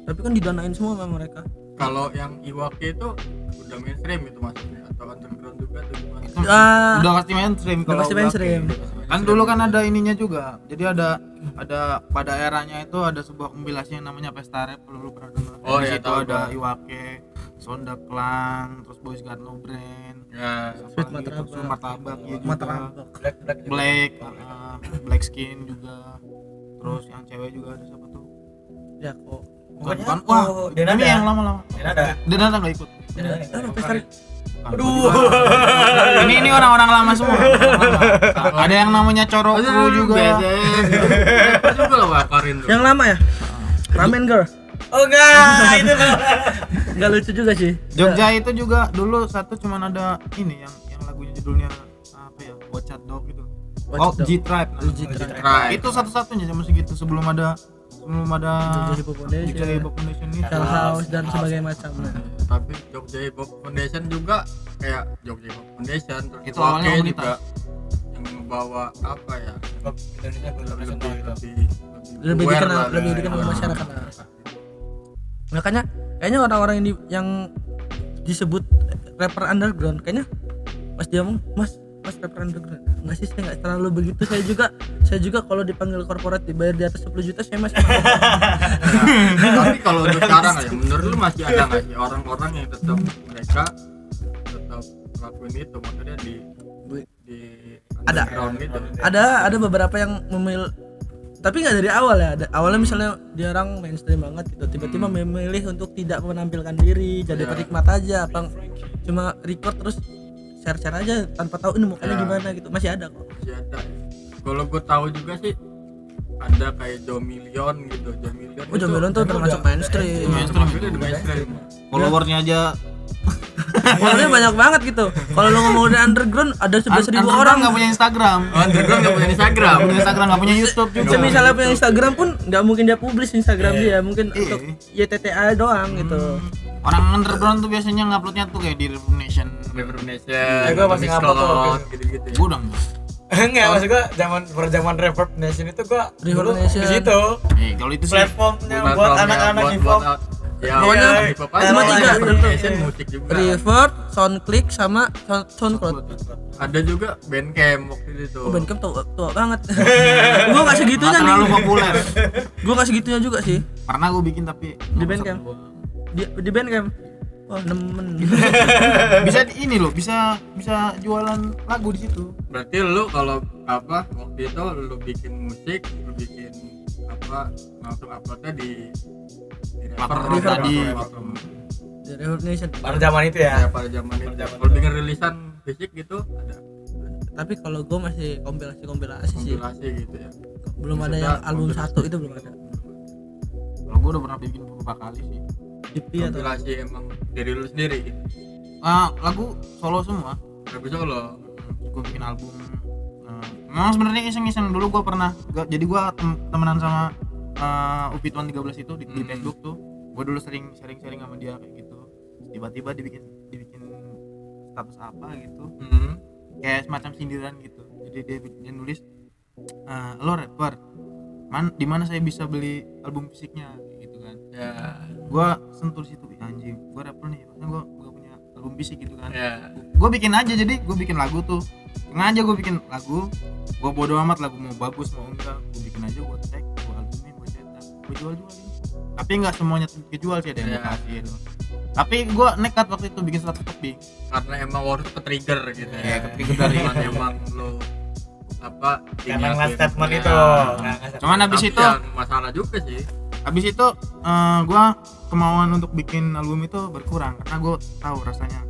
Tapi kan didanain semua sama mereka. Kalau yang Iwake itu udah mainstream itu maksudnya atau underground juga tuh gimana? Itu Ah, udah pasti mainstream. udah Kalau pasti mainstream. Iwake. Kan dulu kan ada ininya juga, jadi ada pada eranya itu ada sebuah kompilasi yang namanya Pesta Rap, kalau lu pernah dengar. Oh, Di iya, situ tahu, ada tahu. Iwake, Sonda Klang, terus Boys Got No Brain, Ya, Sweet Martabak. Sweet Martabak, iya juga. Martabak. Black juga. Black Skin juga. Terus yang cewek juga ada siapa tuh? Ya kok. Bukan, wah, Denada. ini yang lama-lama. Denada. Denada nggak ikut. Apa pesta? Aduh. ini orang-orang lama semua. Ada yang namanya Coro Kru juga. Rapper juga lah Wakarin tuh. Yang lama ya? Ramen Girl. Oh enggak, itu loh. Enggak lucu juga sih. Jogja itu juga dulu satu cuman ada ini yang lagunya judulnya apa ya? Watch Out Dog gitu. Watch Oh, Out Dog. G-Tribe. G-Tribe. Right. Itu satu-satunya zaman segitu sebelum ada Jogja Hip Hop Foundation. Jogja Hip Hop Foundation ini. Shell House dan sebagainya macamnya. Tapi Jogja Hip Hop Foundation juga kayak Jogja Hip Hop Foundation terus Itu Iwake awalnya juga komunitas. yang membawa apa ya? Indonesia Lebih aware dikenal- lah, lebih ya. dikenal masyarakat lah. Makanya kayaknya orang-orang yang disebut rapper underground kayaknya pas dia ngomong mas rapper underground nggak sih, saya nggak terlalu begitu, saya juga kalau dipanggil korporat dibayar di atas 10 juta saya masih mau. Tapi kalau untuk sekarang ya menurut lu masih ada nggak sih orang-orang yang tetap mereka tetap lakuin itu maksudnya di Ada. underground gitu? ada beberapa yang memilih, tapi nggak dari awal ya. Awalnya misalnya dia orang mainstream banget gitu, tiba-tiba memilih untuk tidak menampilkan diri, jadi penikmat aja, apa cuma record terus share aja tanpa tahu ini mukanya gimana gitu. Masih ada kok. Masih ada ya. Kalau gue tahu juga sih ada kayak Joe Million gitu. Joe Million Oh, Joe Million tuh termasuk mainstream. Mainstream itu udah mainstream. Followernya aja Orangnya banyak banget gitu. Kalau lu ngomong udah underground ada 11.000 Underground orang. nggak punya Instagram. Underground nggak punya Instagram. Nggak punya Instagram, nggak punya YouTube juga. Misalnya punya Instagram pun nggak mungkin dia publish Instagram dia, mungkin Iya. untuk YTTA doang gitu. Orang underground tuh biasanya nguploadnya tuh kayak di Reverb Nation. Reverb Nation. gua masih ngupload tuh. gitu-gitu ya. Gue udah Enggak, maksud gua zaman Reverb Nation itu gua Reverb dulu Nation. di situ. kalau itu sih Platformnya buat Platformnya anak-anak buat- hip hop. Ya, Pokoknya hip hop aja. cuma tiga, Reverb betul. Nation musik juga. Reverb, Soundclick sama Soundcloud. Ada juga Bandcamp waktu itu. Oh, Bandcamp tua banget. Gua nggak segitunya nggak nih. terlalu populer. Gua nggak segitunya juga sih Pernah gue bikin tapi di Bandcamp. Di Bandcamp. Wah, nemen. bisa ini loh, bisa jualan lagu di situ. Berarti lu kalau apa waktu itu lu bikin musik, lu bikin apa langsung uploadnya di Platform tadi. platform. Di Reverb Nation. Pada zaman itu Ya ya. pada zaman itu. zaman Kalau bikin rilisan fisik gitu ada Tapi kalau gua masih kompilasi sih. kompilasi gitu ya. Belum ada yang album satu itu belum ada. Kalau gue udah pernah bikin beberapa kali sih. EP atau Kompilasi emang dari lu sendiri gitu. Lagu solo semua. Lagu solo. Gue bikin album. Memang sebenarnya iseng-iseng dulu gue pernah. Jadi gue temenan sama Upi Tuan 13 itu di Facebook tuh. Gue dulu sering sharing sama dia kayak gitu. Tiba-tiba dibikin status apa gitu. Kayak semacam sindiran gitu. Jadi dia nulis, lo rapper, di mana saya bisa beli album fisiknya gitu kan. Ya. Gua sentuh situ, anjing gua rapper nih, maksudnya gua punya album fisik gitu kan. Ya. Gua bikin aja, jadi gua bikin lagu tuh sengaja gua bikin lagu, gua bodo amat lagu mau bagus mau enggak, gua bikin aja, gua tag, gua albumin, gua cetak, gua jual-jualin. Tapi nggak semuanya kejual sih, ada yang Ya. gua kasih gitu. Tapi gue nekat waktu itu bikin 100 keping. karena emang waktu itu ke-trigger gitu Iya, ya. ke-trigger dari emang lo apa Karena ingat nggak gitu. statement Ya. itu. Cuman habis Tapi itu yang masalah juga sih. habis itu gue kemauan untuk bikin album itu berkurang karena gue tahu rasanya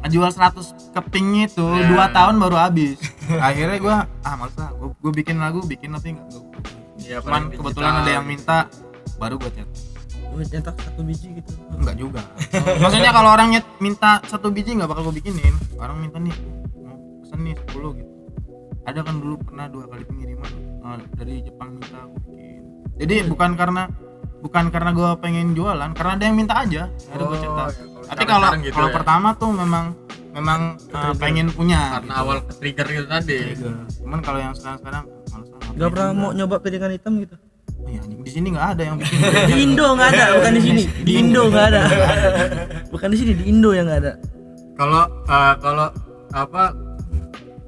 ngejual 100 keping itu 2 tahun baru habis. Akhirnya gue males lah, gue bikin lagu tapi nggak. Iya, Cuman paling kebetulan digital ada yang gitu. minta baru gue cetak. Gue nyetak 1 biji gitu. Enggak juga. Maksudnya kalau orang minta 1 biji nggak bakal gue bikinin. Orang minta nih mau pesen nih 10 gitu. Ada kan dulu pernah 2 kali pengiriman dari Jepang minta gue bikin. Jadi bukan karena gue pengen jualan, karena ada yang minta aja. Akhirnya gue cetak. ya, Tapi sekarang gitu kalau ya. pertama tuh memang pengen punya. Karena awal ke-trigger itu tadi. Cuman kalau yang sekarang males lah. Gak pernah mau nyoba piringan hitam gitu. Oh, iya, anjing. Di sini nggak ada yang bikin. Di Indo nggak ada, bukan di sini. Di Indo nggak ada. Bukan di sini, di Indo yang nggak ada. Kalau apa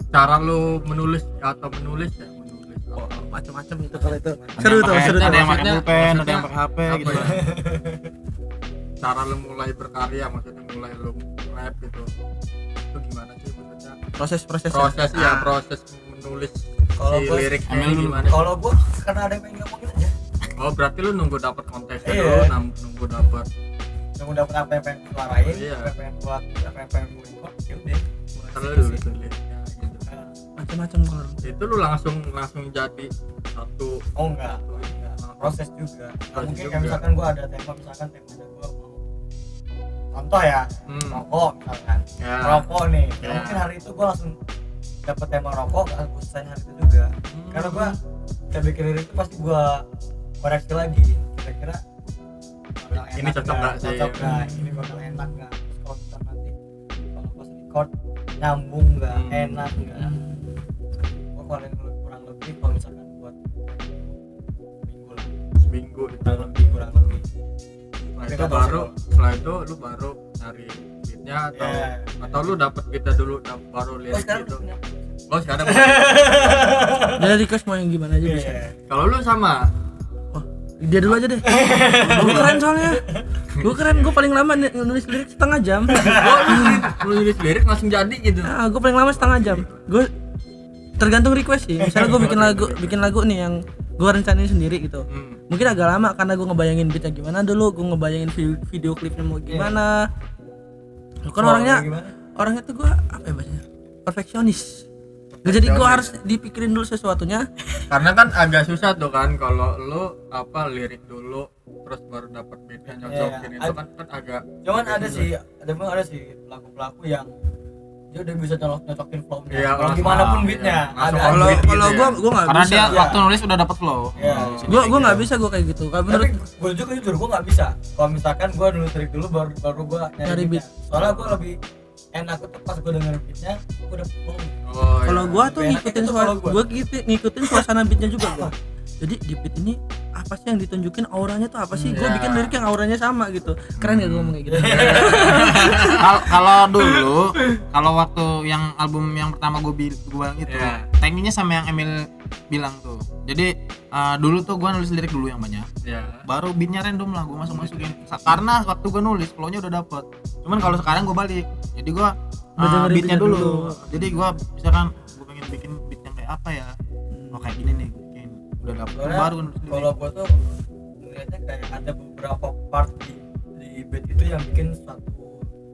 cara lu menulis ya menulis Macam-macam itu kalau itu. Ada Seru yang tuh, pakai- seru ada tuh. yang pakai Maksudnya- pulpen, ada yang maksudnya pakai HP apa gitu. ya? Cara lu mulai berkarya, maksudnya mulai lu rap gitu, itu gimana sih maksudnya Proses proses menulis Kalau si gua- liriknya ambil dulu. gimana? Kalau gua karena ada yang pengen ngomongin aja. Oh berarti lu nunggu dapat konteksnya Iya. dulu, nunggu dapat. Yang udah apa yang pengen suarain, Iya. apa yang pengen buat, apa yang pengen gue record, ya udah. Terus dulu liriknya gitu. Macam-macam kalau. Itu lu langsung jadi satu. Oh enggak, proses juga. Nggak Proses mungkin juga. kayak misalkan gua ada tema, misalkan temanya gua mau contoh ya, rokok misalkan. Ya. Rokok nih. Nggak Ya. mungkin hari itu gua langsung dapet tema rokok, gak gua selesai hari itu juga. Karena gua kayak bikin lirik itu pasti gua koreksi lagi. Kira-kira bakal Ini enak cocok nggak sih? Cocok nggak? Ini bakal enak nggak? Terus kalau misal nanti kalau pas record nyambung nggak? Enak nggak? Gua paling kurang lebih kalau misalkan buat minggu lah, Seminggu itu. kurang lebih. Setelah Tapi itu kan baru harus- setelah itu lu baru nyari beatnya Yeah. atau lu dapet beatnya dulu baru Oh, lirik sekarang gitu. punya. Oh sekarang Jadi request mau yang gimana aja bisa. Iya. kalau lu sama Wah, dia dulu aja deh. Gue keren soalnya. Gue keren, gue paling lama nulis lirik setengah jam. lu nulis lirik langsung jadi gitu. Nah, gue paling lama setengah jam. Gue tergantung request sih. Misalnya gue bikin lagu nih yang gue rencanain sendiri gitu. Mungkin agak lama karena gue ngebayangin beatnya gimana dulu, gue ngebayangin video klipnya mau gimana. Lu kan orangnya Gimana? tuh gue apa ya bahasanya? Perfeksionis. Jadi gue harus dipikirin dulu sesuatunya. Karena kan agak susah tuh kan kalau lu apa lirik dulu terus baru dapat beatnya nyocokin Iya, itu kan agak Cuman ada sih pelaku-pelaku yang dia udah bisa nyocokin flow-nya. Iya, Kalau langsung- gimana pun iya, beatnya. langsung Ada. on beat gitu Kalau ya. gue nggak Karena bisa. dia Iya. waktu nulis udah dapet flow. Iya. Gue nggak bisa gue kayak gitu. Kalau Tapi menurut gue juga jujur gue nggak bisa. Kalau misalkan gue dulu trik dulu baru gue Nyari nyari beat. beat. Soalnya gue lebih enak tuh pas gue denger beatnya, gue udah flow. Oh, kalau iya. gua tuh Lebih ngikutin enak itu kalau gua. ngikutin suasana beatnya juga gua. Jadi di beat ini apa sih yang ditunjukin, auranya tuh apa sih? Gua Iya. bikin lirik yang auranya sama gitu. Keren gak gua ngomong kayak gitu? Kalau dulu, kalau waktu yang album yang pertama gue bilang itu, Iya. tekniknya sama yang Emil bilang tuh. Jadi dulu tuh gue nulis lirik dulu yang banyak, Iya. baru beatnya random lah gue masukin. Karena waktu gue nulis flownya udah dapet. Cuman kalau sekarang gue balik, jadi gue Udah dengerin beatnya beatnya dulu. dulu. Jadi gue misalkan gue pengen bikin beat yang kayak apa ya, oh kayak gini nih, gua bikin udah dapet Soalnya baru nulis lirik. kalau gue tuh ngeliatnya kayak ada beberapa part di beat itu yang bikin satu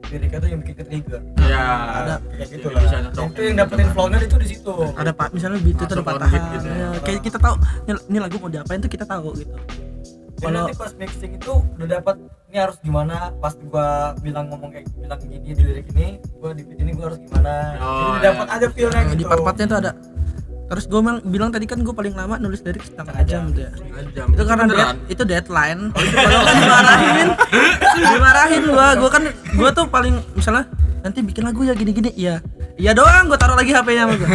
liriknya tuh yang bikin ke trigger. Iya. Ada. Kayak gitu Jadi lah. bisa nyocokin Itu yang dapetin gitu. flow-nya itu di situ. Ada pak, misalnya beat itu ada Masuk on patahan. beat gitu ya. Ya, kayak kita tahu ini lagu mau diapain tuh kita tahu gitu. Jadi Kalau nanti pas mixing itu udah dapat ini harus gimana, pas gua bilang gini di lirik ini, gua di beat ini gua harus gimana. Oh, Jadi iya. dapat aja feel-nya gitu. di part-partnya tuh ada. Terus gue bilang tadi kan gue paling lama nulis lirik setengah jam gitu ya. Setengah jam. Itu karena beneran. itu deadline. Kalau kan dimarahin gua kan gua tuh paling misalnya nanti bikin lagu ya gini-gini, iya doang, gua taruh lagi HP-nya sama gua.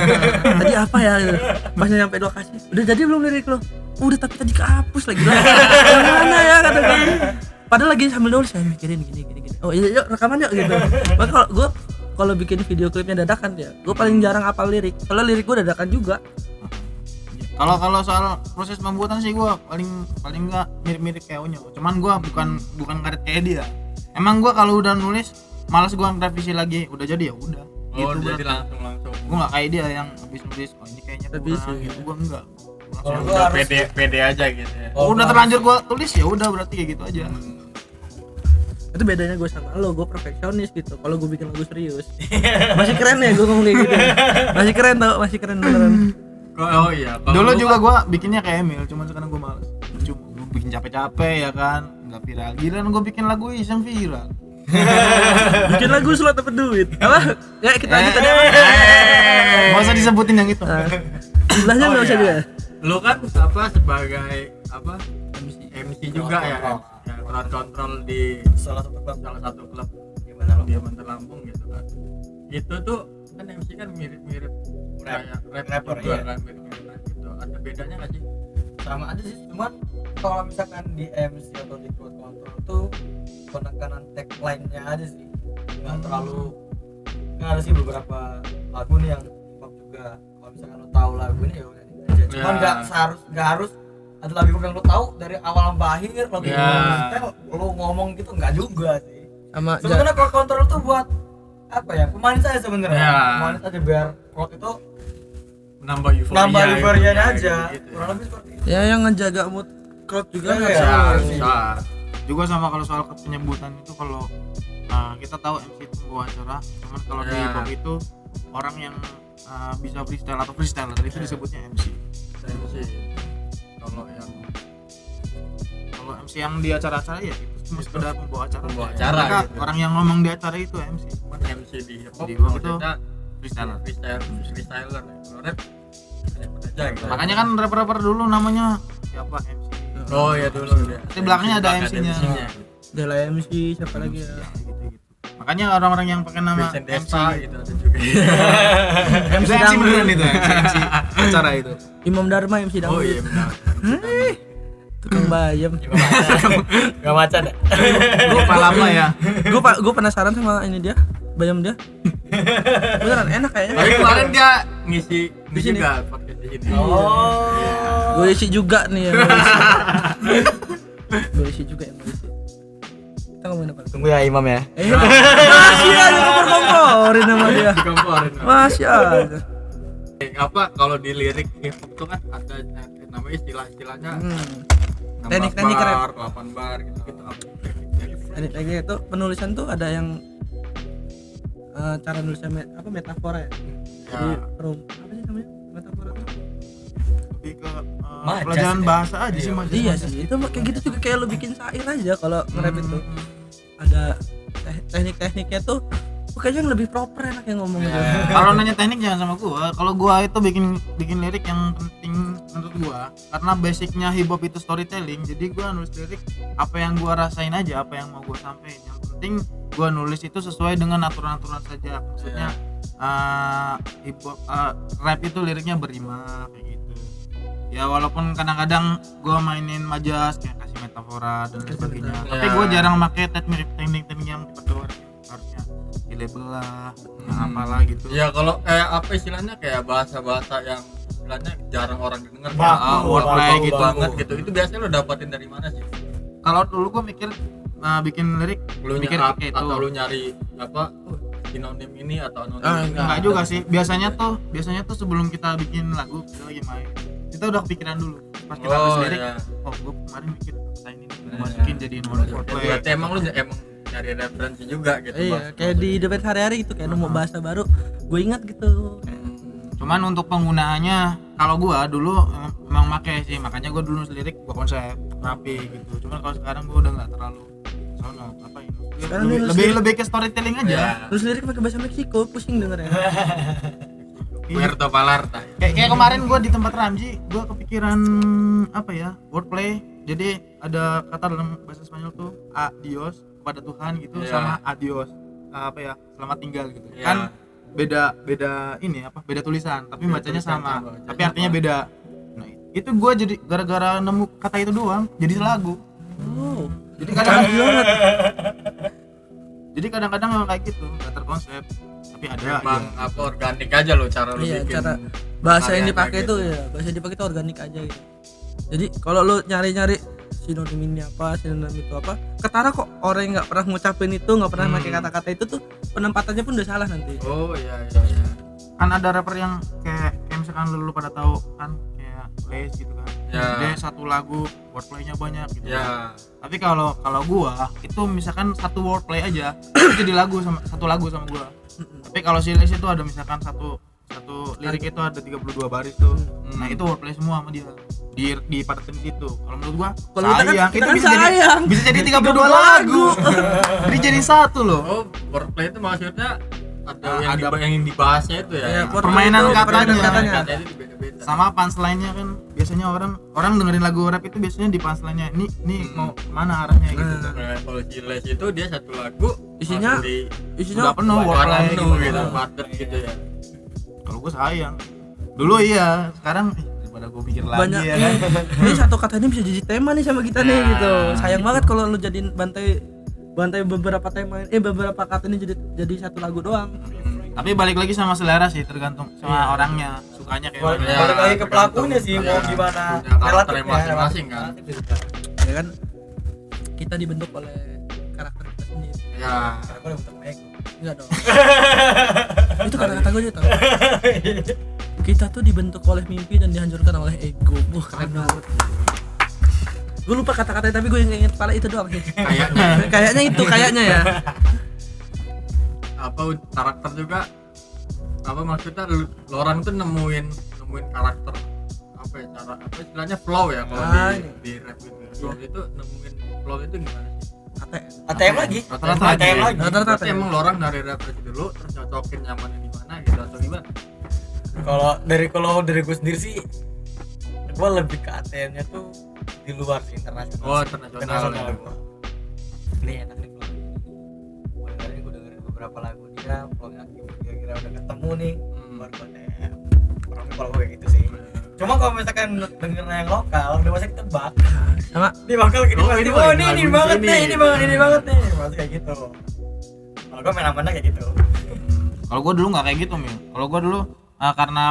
Tadi apa ya gitu. Pas nyampe lokasi udah jadi belum lirik lo, udah tapi tadi kehapus lagi lah. Yang mana ya kata gua. Padahal lagi sambil nulis saya mikirin gini. Oh iya yuk rekaman yuk gitu. Makanya kalau gua kalau bikin video klipnya dadakan ya, gue paling jarang apal lirik. Soalnya lirik gue dadakan juga. Kalau soal proses pembuatan sih gue paling nggak mirip-mirip kayak Onyo. Cuman gue bukan karet kayak dia. Emang gua kalau udah nulis malas gua ngerevisi lagi, udah jadi ya udah. Oh, Gitu jadi berarti. langsung. Gua enggak kayak dia yang habis nulis, oh ini kayaknya Revisi, kurang ya. gitu. Gua enggak. Kalau Langsung. gua Udah harus pede aja gitu ya. Oh, Udah gua terlanjur gua tulis ya udah berarti kayak gitu aja. Itu bedanya gue sama lo, gue perfeksionis gitu. Kalau gue bikin lagu serius masih keren ya gue ngomong kayak gitu. Masih keren tau, masih keren beneran. Oh iya. kalau Dulu lu juga kan- gua bikinnya kayak Emil, cuman sekarang gua males. Cuma gua bikin capek-capek ya kan, enggak viral. Giliran gua bikin lagu iseng viral. Bikin lagu slot dapat duit. Apa? Ya kita lanjut tadi apa? Enggak usah disebutin yang itu. Sebelahnya Oh, nggak usah iya. juga. Lu kan apa sebagai apa MC juga ya, Kontrol. ya crowd control di salah satu klub salah satu klub gimana lo? di Bantar Lampung gitu kan. Itu tuh kan MC kan mirip-mirip kayak Rapper, juga iya. kan, mirip-mirip rap gitu. Ada bedanya nggak sih? Sama aja sih, cuman kalau misalkan di MC atau di crowd control tuh penekanan tagline-nya aja sih, nggak terlalu. Kan ada sih beberapa lagu nih yang hip-hop juga, kalau misalkan lo tahu lagu ini ya udah ini aja, cuman Ya. nggak harus ada lagu hip-hop yang lo tahu dari awal sampai akhir lagu Ya. hip-hop lo ngomong gitu nggak juga sih. Sama Sebenarnya crowd control tuh buat apa ya, pemanis aja sebenarnya, Ya. pemanis aja biar crowd itu Nambah euforia. nambah euforianya gitu, aja, gitu. kurang lebih seperti itu. ya yang ngejaga mood crowd juga Iya, harus iya. harus. Bisa. Juga sama kalau soal penyebutan itu kalau kita tahu MC itu membawa acara, cuman kalau di Ya. hip hop itu orang yang bisa freestyle atau freestyler itu disebutnya MC. MC. Kalau Kalau MC yang di acara-acara ya itu cuma sekedar membawa acara. Pembawa acara Mereka gitu. orang yang ngomong di acara itu MC. cuman MC di hip hop Di hip hop itu maksudnya Freestyler. freestyler ya. Kalau rap aja gitu. Makanya kan rapper-rapper dulu namanya siapa MC. Oh ya dulu ya. Di belakangnya ada MC-nya. Dela MC siapa lagi ya? Gitu-gitu. Makanya orang-orang yang pakai nama Vincent MC Desta gitu ada juga. MC beneran itu MC acara itu. Imam Dharma MC Oh dangdut. iya benar. Tukang bayam. nggak macan ya. Lupa lama ya. Gue penasaran sama ini dia, bayam dia. Beneran enak kayaknya. Tapi kemarin dia ngisi Di sini. juga podcast di sini. Oh. Gue isi juga nih yang gue isi juga yang gue isi. Kita ngomongin apa? Tunggu ya Imam ya. Masih aja kompor-komporin sama dia. Dikomporin. Masih aja. Apa kalau di lirik hip hop tuh kan ada namanya istilah-istilahnya Hmm. 16 Teknik-teknik bar, rap. 8 bar gitu-gitu. Apa Teknik itu penulisan tuh ada yang cara nulisnya metafora ya. Jadi Ya. apa sih namanya? Metafora tuh. Lebih ke Majas pelajaran ya? bahasa aja sih majas. Iya sih, itu kayak gitu juga kayak lo bikin syair aja kalau nge-rap itu. Ada teknik-tekniknya tuh kayaknya yang lebih proper enak yang ngomong gitu. Kalau nanya teknik jangan sama gua. Kalau gua itu bikin lirik yang penting menurut gua karena basicnya hip hop itu storytelling. Jadi gua nulis lirik apa yang gua rasain aja, apa yang mau gua sampaikan. Yang penting gua nulis itu sesuai dengan aturan-aturan saja. Maksudnya hip hop rap itu liriknya berima kayak gitu. Ya walaupun kadang-kadang gua mainin majas kayak kasih metafora dan lain sebagainya. Tapi gua jarang pakai teknik-teknik yang diperlukan harusnya di label lah, yang apalah gitu. Ya kalau kayak apa istilahnya kayak bahasa-bahasa yang istilahnya jarang orang denger Baku, wordplay baku, gitu baku. banget gitu. Itu biasanya lo dapatin dari mana sih? Kalau dulu gua mikir bikin lirik, Lu mikir nyari oke itu. atau lu nyari apa sinonim ini atau anonim ini? Enggak juga sih. Biasanya tuh sebelum kita bikin lagu, kita lagi main, kita udah kepikiran dulu. Pas kita nulis Oh lirik, iya. oh gua kemarin mikir kata ini nih, gua masukin jadiin wordplay. Berarti emang lu emang nyari referensi juga gitu. Iya, kayak di debat sehari-hari gitu kayak nemu bahasa baru, gue ingat gitu. Cuman untuk penggunaannya, kalau gua dulu emang make sih, makanya gua dulu nulis lirik gua konsep rapi gitu. Cuman kalau sekarang gua udah nggak terlalu sono ngapain. Sekarang Lebih, nulis lebih, lirik. lebih ke storytelling aja. Ya. Terus lirik pakai bahasa Meksiko, pusing dengernya. Puerto Vallarta. Kayak kemarin gua di tempat Ramji, gua kepikiran apa ya, wordplay. Jadi ada kata dalam bahasa Spanyol tuh adios kepada Tuhan gitu, Iya. sama adios apa ya, selamat tinggal gitu. Iya. Kan beda ini apa, beda tulisan tapi Beda bacanya tulisan, sama, bacanya tapi artinya sama. beda. Nah itu gua jadi gara-gara nemu kata itu doang jadi selagu. Oh, Jadi kadang-kadang memang kayak gitu, nggak terkonsep tapi ada Emang aja. apa organik aja lo cara lu iya, bikin. cara bahasa yang karyanya dipakai gitu. tuh ya, bahasa yang dipakai tuh organik aja gitu. Jadi kalau lu nyari-nyari sinonim ini apa, sinonim itu apa. Ketara kok orang yang nggak pernah ngucapin itu, nggak pernah pakai kata-kata itu tuh penempatannya pun udah salah nanti. Oh iya. Kan ada rapper yang kayak misalkan lu pada tahu kan kayak Les gitu kan. Ya. Dia satu lagu wordplay-nya banyak gitu. Ya. Tapi kalau gua itu misalkan satu wordplay aja itu jadi lagu sama satu lagu sama gua. Tapi kalau si Les itu ada misalkan satu lirik itu ada 32 baris tuh. Nah, itu wordplay semua sama dia. Dipadatin situ. Kalau menurut gua Kalau kita sayang, kan itu sayang. bisa jadi 32 lagu. Jadi jadi satu loh. Oh, wordplay itu maksudnya ada Ada- yang dibahasnya itu ya. Ya, Yang permainan itu, katanya. katanya. katanya itu beda-beda. Sama punchline-nya kan biasanya orang dengerin lagu rap itu biasanya di punchline-nya ini mau kemana arahnya gitu. Nah, kalau si Les itu dia satu lagu Isinya- langsung di Isinya Udah penuh wordplay penuh gitu. gitu, padat gitu ya. Kalau gua sayang. Dulu iya, sekarang daripada gua mikir lagi banyak ya. ini satu kata ini bisa jadi tema nih sama kita nih Nah, gitu. Sayang banget kalau lu jadiin bantai beberapa tema beberapa kata ini jadi satu lagu doang. Tapi balik lagi sama selera sih, tergantung sama orangnya, sukanya kayak Balik mana. Ya, balik lagi ke pelakunya sih, tergantung. mau Ya, gimana punya karakter relatifnya, masing-masing kan. Ya kan kita dibentuk oleh karakter kita sendiri. Ya, Karena gua udah bentuk ego. Enggak dong. Itu kata-kata gue aja tau. Kita tuh dibentuk oleh mimpi dan dihancurkan oleh ego. Keren banget. Gue lupa kata-katanya tapi gue inget kepala itu doang sih. Kayaknya itu kayaknya ya. apa karakter juga apa maksudnya lu orang tuh nemuin karakter apa ya cara apa istilahnya flow ya kalau di rap itu flow itu nemuin flow itu gimana sih? ATM lagi. Rata-rata ATM lagi. Rata-rata Berarti emang lo orang dari rap itu dulu terus nyocokin nyamannya di mana gitu atau gimana? Kalau dari gue sendiri sih gue lebih ke ATM-nya tuh di luar sih, internasional. Oh, internasional ya. gua. Ini enak nih vlog. Gue dengerin beberapa lagu dia, vlognya kira-kira udah ketemu nih, baru gue ATM. Orangnya kalau gue kayak gitu sih. Cuma kalau misalkan denger yang lokal, udah masih ketebak. Sama Ini bakal gini Oh, pasti. ini Oh, paling ini lagu banget sini. nih, ini banget nih. Masih kayak gitu. Kalau gue main amannya kayak gitu. Kalau gua dulu nggak kayak gitu, Mil. Kalau gua dulu karena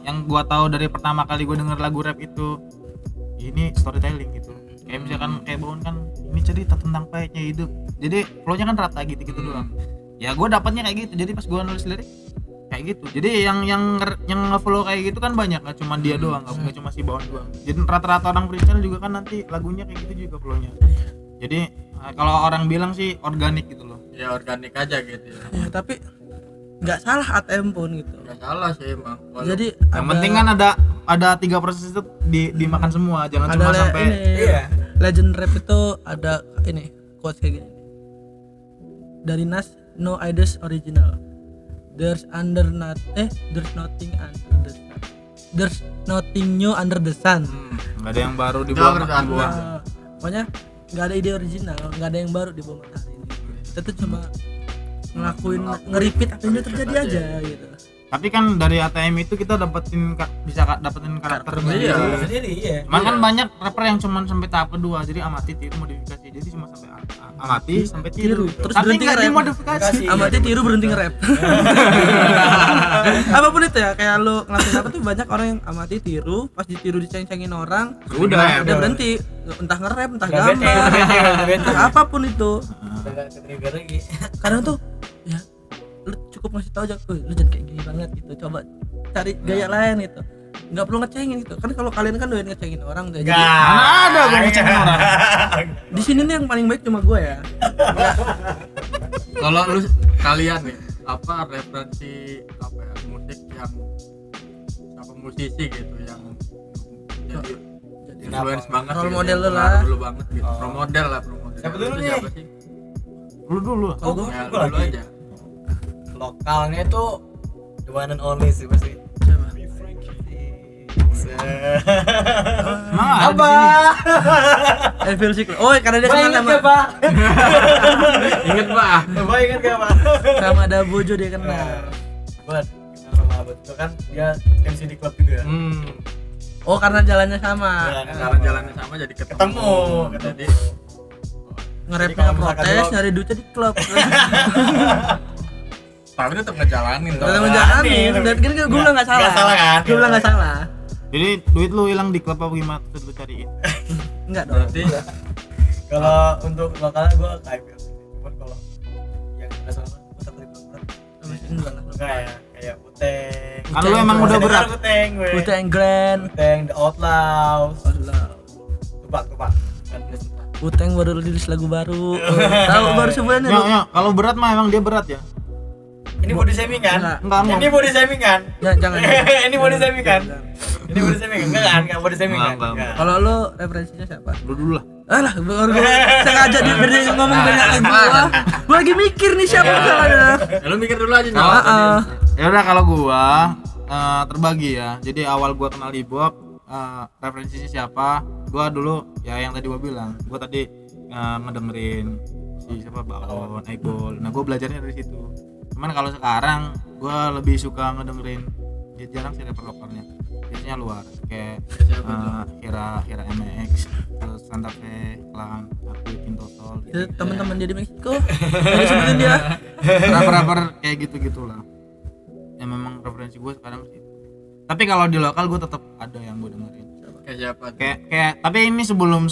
yang gua tahu dari pertama kali gua denger lagu rap itu ini storytelling gitu. Kayak misalkan kayak Bawon kan ini cerita tentang pahitnya hidup. Jadi flow-nya kan rata gitu-gitu doang. Ya gua dapatnya kayak gitu. Jadi pas gua nulis lirik kayak gitu. Jadi yang nge-flow kayak gitu kan banyak, nggak cuma dia doang, nggak cuma si Bawon doang. Jadi rata-rata orang freestyle juga kan nanti lagunya kayak gitu juga flow-nya. Jadi kalau orang bilang sih organik gitu loh. Ya organik aja gitu ya. ya tapi nggak salah ATM pun gitu. Gak salah sih emang. Jadi Yang penting kan ada 3 proses itu dimakan semua, jangan ada cuma sampai ini Iya. legend rap itu ada ini quotes kayak gini dari Nas, no ideas original, there's nothing under the sun, there's nothing new under the sun. nggak ada yang baru di Nggak bawah ada yang buah. Nah, pokoknya nggak ada ide original, nggak ada yang baru di bawah matahari ini. Kita tuh cuma ngelakuin nge-repeat apa yang udah terjadi aja gitu. Tapi kan dari ATM itu kita bisa dapetin karakter Iya. Sendiri iya. Cuman kan banyak rapper yang cuman sampai tahap kedua, jadi amati tiru modifikasi. Jadi cuma sampai amati sampai tiru. Terus Tapi berhenti nggak nge-rap. dimodifikasi. Amati tiru berhenti nge-rap. Apapun itu ya, kayak lu ngelakuin apa tuh banyak orang yang amati tiru, pas ditiru diceng-cengin orang, Udah. udah berhenti, entah nge-rap, entah Nggak bete, gambar, nggak bete. entah apapun itu. Udah nggak ke-trigger lagi. Kadang tuh ya lu cukup ngasih tahu aja, lu jangan kayak gini banget gitu, coba cari gaya lain gitu, nggak perlu ngecengin gitu kan. Kalau kalian kan doyan ngecengin orang tuh, jadi Mana ada gue ngecengin orang. di sini nih yang paling baik cuma gue ya. Kalau lu kalian nih apa referensi apa ya musik yang apa musisi gitu yang jadi influence banget Role gitu, model yang lu lah. pengaruh lu banget gitu. Role model lah. Siapa dulu Itu nih? siapa sih? Lu dulu. Kalau gue Ya, gua dulu lagi. aja. Lokalnya tuh the one and only sih pasti. siapa? Emang ada di Apa? sini? Evil Secret. Oh, karena dia Ba kenal ingat sama gak, Pak? Ingat Pak. Ba ingat gak, Pak? sama Dabojo dia kenal. Buat kenal sama Abad itu kan dia MC di klub juga. Oh, karena jalannya sama. Ya, Sekarang jalannya sama jadi Ketemu. Jadi Nge-rapnya Jadi kalau misalkan protes, lo- nyari duitnya di klub. tapi tetap ngejalanin Udah dong. ngejalanin, dan kan gue bilang nggak salah. Nggak salah kan? Gue bilang nggak salah. Jadi duit lu hilang di klub apa gimana? Terus lu cariin. Enggak dong. Berarti Kalau untuk lokalnya gue KBL. Cuman kalau yang nasional gue takut itu berat. Enggak lah. Kayak Uteng. Kan lu emang udah berat. Uteng gue. Uteng Grand. Uteng The Outlaws. Allah. Tupak. Kan Uteng baru rilis lagu baru. Tahu baru sebulan ya. Ya, kalau berat mah emang dia berat ya. ini body shaming kan? Enggak. Ini body shaming kan? Jangan. Ini body shaming kan? Ini body shaming kan? Enggak body shaming kan? Enggak. Enggak. Kalau lu referensinya siapa? Lu dulu lah. Alah, baru gua sengaja dia berdiri ngomong banyak ke gua lagi mikir nih siapa salahnya. ya, lu mikir dulu aja Oh, nyawa. Ya udah kalau gua terbagi ya. Jadi awal gua kenal hip hop referensinya siapa? Gua dulu ya yang tadi gua bilang. Gua tadi ngedengerin si siapa Baon, Aibol. Nah, gua belajarnya dari situ. Cuman kalau sekarang gua lebih suka ngedengerin ya jarang sih rapper lokalnya. Biasanya luar kayak Hira MX, terus Santa Fe, Klan, aku Tintosol. Itu teman-teman dia di Meksiko. Jadi sebutin dia. Rapper-rapper kayak gitu-gitulah. Ya memang referensi gue sekarang sih. Tapi kalau di lokal gue tetap ada yang gue dengerin. Kayak siapa? Kayak tapi ini sebelum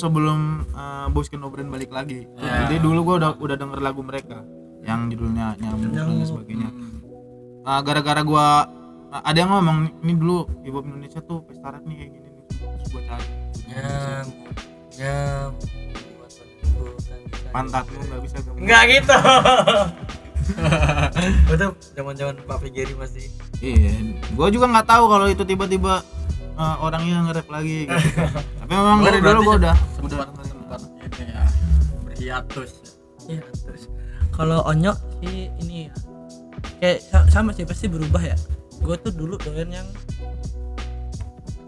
Boskin Obren balik lagi. Jadi dulu gue udah denger lagu mereka yang judulnya Nyamuk dan sebagainya. Gara-gara gue ada yang ngomong ini dulu hip hop Indonesia tuh pesta rap nih kayak gini nih. Terus gue cari. Pantatmu nggak bisa gemuk. Enggak gitu. Itu zaman-zaman Pak Figeri masih. Iya, gue juga nggak tahu kalau itu tiba-tiba orangnya nge-rap lagi gitu. Tapi memang dari dulu gue udah sempat ini ya berhiatus. Iya, terus kalau Onyo sih ini ya. Kayak sama sih pasti berubah ya. Gue tuh dulu doyan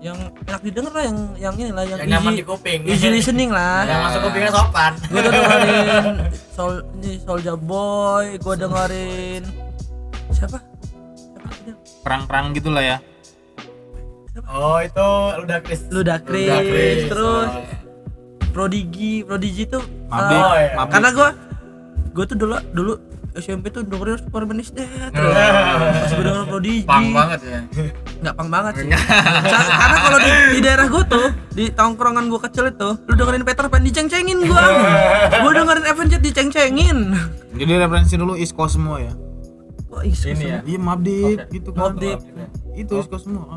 yang enak didengar lah, yang ini lah, yang nyaman di kuping. easy listening lah. Yang masuk kupingnya sopan. Gue udah dengerin Soulja Boy, gue dengerin siapa dia? perang-perang gitulah ya. Oh, itu Ludacris. Ludacris, terus Prodigy tuh Mabdik, iya. Mabdik. karena gue tuh dulu SMP tuh dengerin Superman is Dead terus pas gue denger Prodigy Pang banget ya. nggak pang banget sih. Karena kalau di daerah gue tuh di tongkrongan gue kecil itu lu dengerin Peter Pan diceng-cengin gue dengerin Avenged diceng-cengin. Jadi referensi dulu East Coast semua ya. Kok isu Ini ya. Iya Mabdik gitu kan. Mabdik. Itu East Coast semua.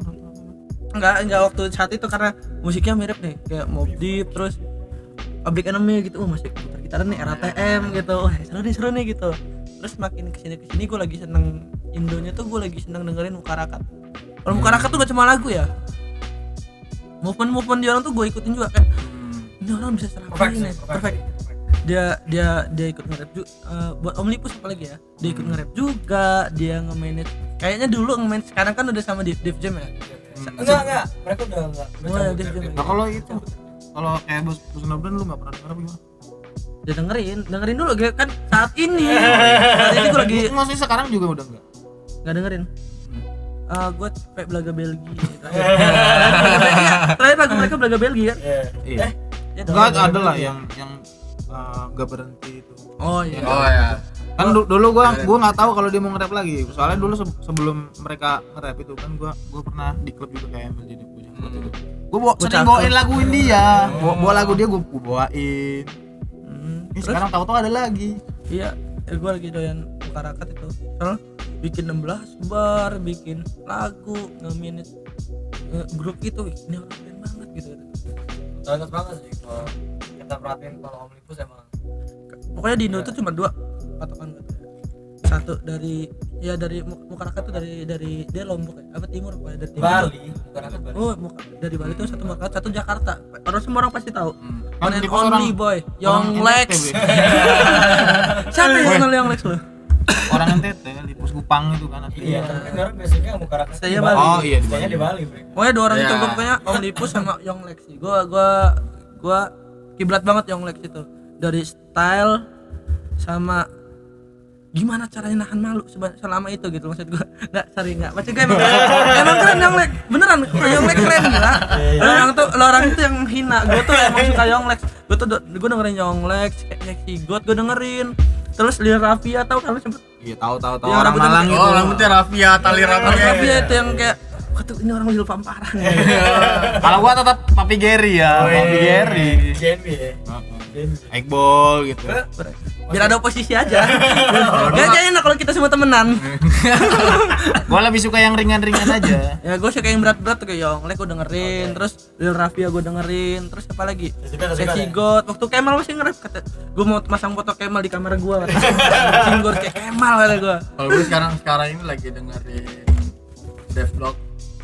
enggak waktu saat itu karena musiknya mirip nih kayak Mobb Deep terus Public Enemy gitu. Masih gitar nih RATM gitu. Seru nih gitu. Terus makin kesini gue lagi seneng Indonya tuh, gue lagi seneng dengerin Mukarakat. Kalau Mukarakat tuh gak cuma lagu ya, movement dia orang tuh gue ikutin juga kayak ini orang bisa serapi nih, perfect. Dia ikut nge-rap juga, buat Omnibus apalagi ya, dia ikut nge-rap juga, dia nge-manage. Kayaknya dulu nge-manage, sekarang kan udah sama Def Jam ya. Enggak, mereka udah enggak. Wah, Def Jam. Nah kalau itu kayak Bos Nobran lu nggak pernah denger apa gimana? Dia dengerin dulu kan saat ini gue lagi Maksudnya sekarang juga udah enggak? nggak dengerin. Gue capek Belaga Belgi. Terakhir lagu mereka Belaga Belgi kan? Iya. Ya, Enggak ada lah yang gak berhenti itu. Oh iya. Oh ya. Kan dulu gua nggak tahu kalau dia mau nge-rap lagi. Soalnya dulu sebelum mereka nge-rap itu kan gua pernah di klub juga kayak MLJ di Puncak itu. Gua sering bawain laguin dia. Bawa lagu dia gua bawain. Ini sekarang tahu-tahu ada lagi. Iya, gue lagi doyan Mukarakat itu. Soalnya bikin 16 bar, bikin lagu, nge-manage grup gitu. Ini orang keren banget gitu. Bagus banget sih kalau kita perhatiin kalau Omnibus emang. Pokoknya di Indo itu cuma 2 patokan gue. Satu dari Mukarakat tuh dari dia Lombok ya, apa timur apa dari timur. Bali, Mukarakat Bali. Oh, dari Bali tuh satu Mukarakat, satu Jakarta. Orang semua orang pasti tahu. One and Dia only boy, Young Lex. NTT, Siapa yang kenal Young Lex lu? orang NTT, Lipus Kupang itu kan asli. Iya, tapi orang basicnya Mukarakat. Saya di Bali. Oh iya di Saya Bali. di Bali, Bre. Pokoknya 2 orang itu Ya. gue pokoknya Omnibus sama Young Lex sih. Gua kiblat banget Young Lex itu. Dari style sama gimana caranya nahan malu selama itu gitu maksud gua. Enggak maksud gua emang keren Young Lex. Beneran Young Lex keren gila. Orang itu yang hina. Gua tuh emang suka Young Lex. Gua dengerin Young Lex, Sexy God gua dengerin. Terus Lil Rafia tahu kan lu sempet Iya tahu Yang orang rambutnya Malang putih. itu. Oh, rambutnya Rafia, tali Rafia rambutnya. itu yang kayak Kok tuh ini orang Will Pump parah nih. Kalau gua tetap Papi Gary ya, Papi Gary. JNB ya. Iqbal gitu. Biar ada oposisi aja. Gak enak kalau kita semua temenan. Gua lebih suka yang ringan-ringan aja. Ya gue suka yang berat-berat tuh kayak Yonglek gue dengerin, terus Lil Rafia gue dengerin, terus apa lagi? Sexy God. Waktu Kemal masih nge-rap kata gue mau masang foto Kemal di kamar gue. Sing gue kayak Kemal kata gue. Kalau gue sekarang ini lagi dengerin Devlog.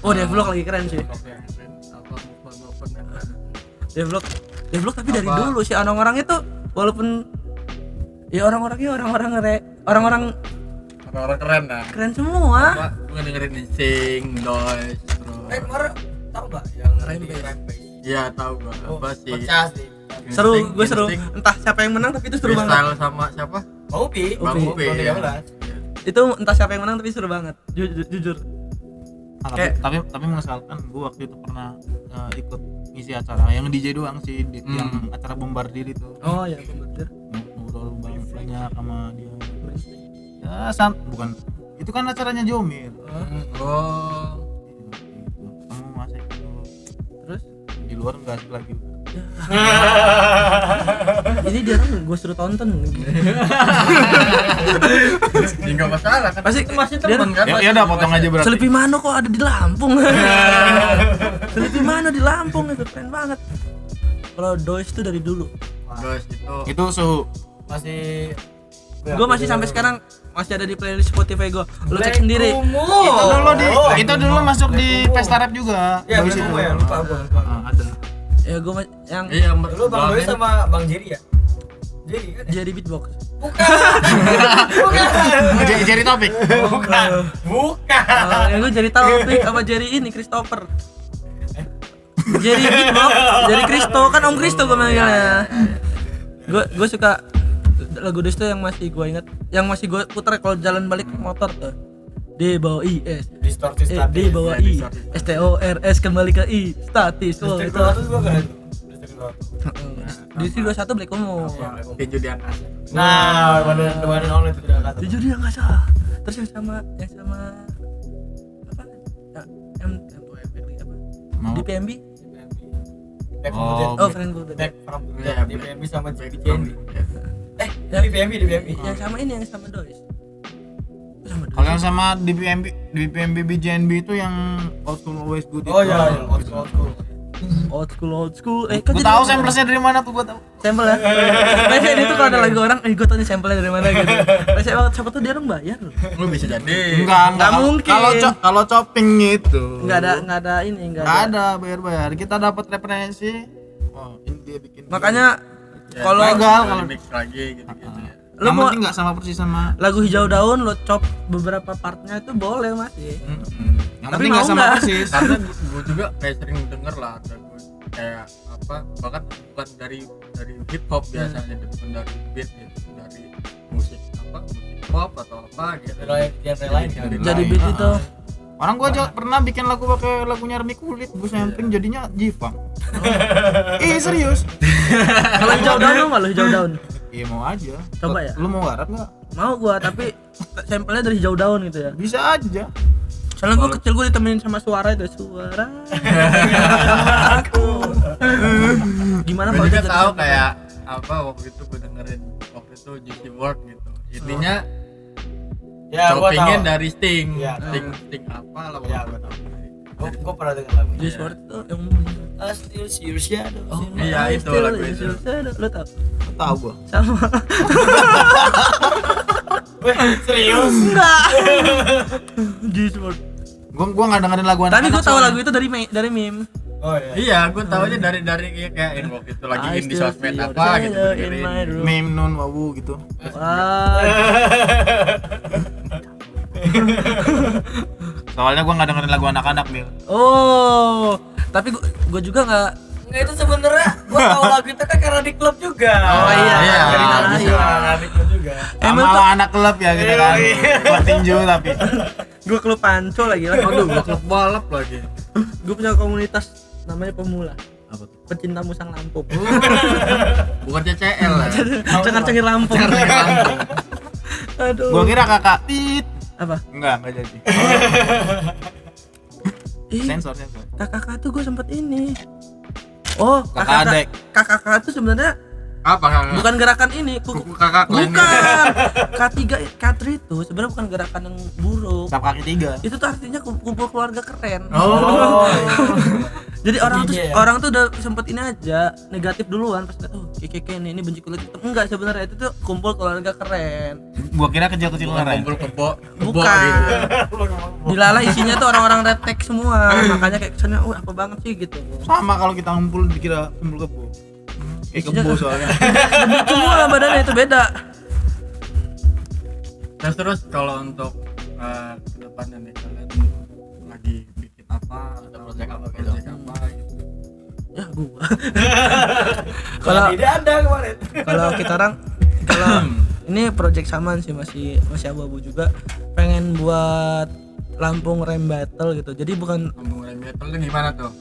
Oh Devlog lagi keren sih. Apa movement yang keren. Devlog tapi dari Apa? dulu sih orang-orang itu walaupun ya orang-orangnya orang-orang keren dah. keren semua. Apa gue dengerin Sing, Noise, terus Kemarin tahu nggak yang Rampage. iya tahu gue apa sih pecah sih. Seru, Insting- gue seru. Insting, Entah siapa yang menang tapi itu seru banget. freestyle sama siapa? Bang Upi. Bang Upi, ya. 2013. Itu entah siapa yang menang tapi seru banget. Jujur. Kayak- Tapi mengesalkan gua waktu itu pernah ikut ngisi acara yang DJ doang sih yang acara bombardir itu. Oh ya, bener. Ngobrol banyak sama dia. Ya bukan itu kan acaranya Jomir. Oh, Kamu masih itu Terus di luar enggak asik lagi. ini dia orang gue suruh tonton. ya nggak masalah kan. Pasti Itu masih dia- teman kan. Ya udah potong aja berarti. Selipi Mano kok ada di Lampung. Selipi Mano di Lampung itu keren banget. Kalau Dois itu dari dulu. Guys itu Itu suhu. Masih Gue masih sampai sekarang masih ada di playlist Spotify gue. Lo cek sendiri. Itu dulu masuk di Pesta Rap juga. Ya, Dois bener itu. ya, lupa gua. Ada. Ya gue yang iya Dulu Bang Doi sama Bang Jerry ya? Jerry kan? jadi beatbox. Bukan. Jadi topik. Bukan. Yang gue jadi Taufik sama Jerry ini Christopher. Jerry beatbox, jadi Kristo kan Om Kristo gue manggilnya. Gue suka lagu Dois tuh yang masih gue ingat, yang masih gue putar kalau jalan balik motor tuh. D bawah IS, Distorsi D statis. bawah I, STORS kembali ke I, statis. Oh Listrik itu. 200 gua kan. Listrik 200. Di sini 21 Black Omo. tinju di angkasa. Nah, mana online itu udah kata. Jujur dia nggak salah. Terus yang sama apa? Ya, apa? Mau. Di PMB? Back from Oh, the dead. Oh, Friend Group. Back from the Iya, dead. Di PMB sama Jackie Chan. Ya. Di PMB. Yang sama ini yang sama Dois. Sama Dois. Kalau yang sama di PMB BJNB itu yang Old School Always Good. Oh itu. iya, old school. Old school. Gua tahu samplesnya dari mana tuh, gua tahu. Sampel ya. Biasanya itu kalau ada lagu orang, gue tahu nih sampelnya dari mana gitu. Biasanya banget siapa tuh dia orang bayar loh. Lu bisa jadi. Enggak mungkin. Kalau chopping itu. Enggak ada ini, enggak Enggak ada. ada bayar-bayar. Kita dapat referensi. Oh, ini dia bikin. Makanya Ya, kalau legal kalau kalau mix lagi gitu-gitu ya. lu yang mau penting enggak sama persis sama. lagu Hijau Daun lo chop beberapa partnya itu boleh masih. Yang Tapi penting mau enggak sama nggak? persis. Karena gue juga kayak sering denger lah lagu kayak apa bahkan bukan dari hip hop biasanya bukan dari beat gitu, dari musik pop atau apa gitu. Genre lain kan. Jadi Lain. beat itu. Orang gua aja pernah bikin lagu pakai lagunya Remi Kulit, gua sampling jadinya Jipang. Serius? Kalau Hijau Daun lu malu Hijau Daun. Iya mau aja. Coba ya? Lu mau garap enggak? Mau gua tapi sampelnya dari Hijau Daun gitu ya. Bisa aja. Soalnya gua kecil gua ditemenin sama suara itu, suara. Aku. Gimana Gue kalau juga jadi tahu sampel? kayak apa waktu itu gue dengerin waktu itu Juicy WRLD gitu. Intinya Ya, gua tahu. choppingnya dari Sting. Iya, Sting apa lah Ya, gua tahu. Gua pernah denger lagu. Juice WRLD itu yang I still see your shadow. Iya, I itu still lagu is itu. your shadow. Lo tau? Tahu gua. Sama. Weh, serius? Enggak. Juice WRLD. Gua enggak dengerin lagu Tapi gua tahu soalnya. lagu itu dari meme. Oh iya. Iya, gue taunya dari kayak yang waktu itu lagi I in di still sosmed see your apa gitu shadow in dengerin. my room. Meme nun wawu gitu. Wah. Soalnya gua enggak dengerin lagu anak-anak, Bil. Oh, tapi gua juga nggak. Enggak, itu sebenarnya gua tahu lagu itu kan karena di klub juga. Oh iya, iya. dari Ah, tanah bisa. ya. Karena di klub juga. Emang Sama tuh anak klub ya gitu kan. Buat tinju tapi. gua klub panco lagi lah. Aduh, gue klub balap lagi. Gua punya komunitas namanya Pemula. Apa tuh? Pecinta musang Lampung. Bukan CCL lah. Cengar-cengir Lampung. Aduh. Gua kira kakak tit. Apa? Enggak jadi. Sensor. kakak tuh gue sempet ini. Oh, Kakak adek. kakak tuh sebenarnya Apa kakak? bukan gerakan ini, Kuku kakak lain bukan. K3 itu sebenarnya bukan gerakan yang buruk. Tap kaki 3. Itu tuh artinya kumpul keluarga keren. Oh. Jadi orang tuh Iya, iya. orang tuh udah sempet ini aja negatif duluan pas lihat tuh keke ini benci kulit hitam. Enggak, sebenarnya itu tuh kumpul keluarga keren. Gua kira kecil-kecil Bukan keren. kumpul kebo Bukan. gitu. Dilala isinya tuh orang-orang redneck semua. Makanya kayak kesannya apa banget sih gitu. Sama kalau kita ngumpul dikira kumpul kebo. Kayak Isinya- kebo soalnya. Gendut semua badannya itu beda. Terus kalau untuk kedepannya nih kalian lagi bikin apa atau project apa gitu? Ya gua. Kalau tidak ada kemarin. kalau kita orang kalau ini project samaan sih masih abu-abu juga, pengen buat Lampung Rem Battle gitu. Jadi bukan Ngomong rem battle tuh gimana tuh?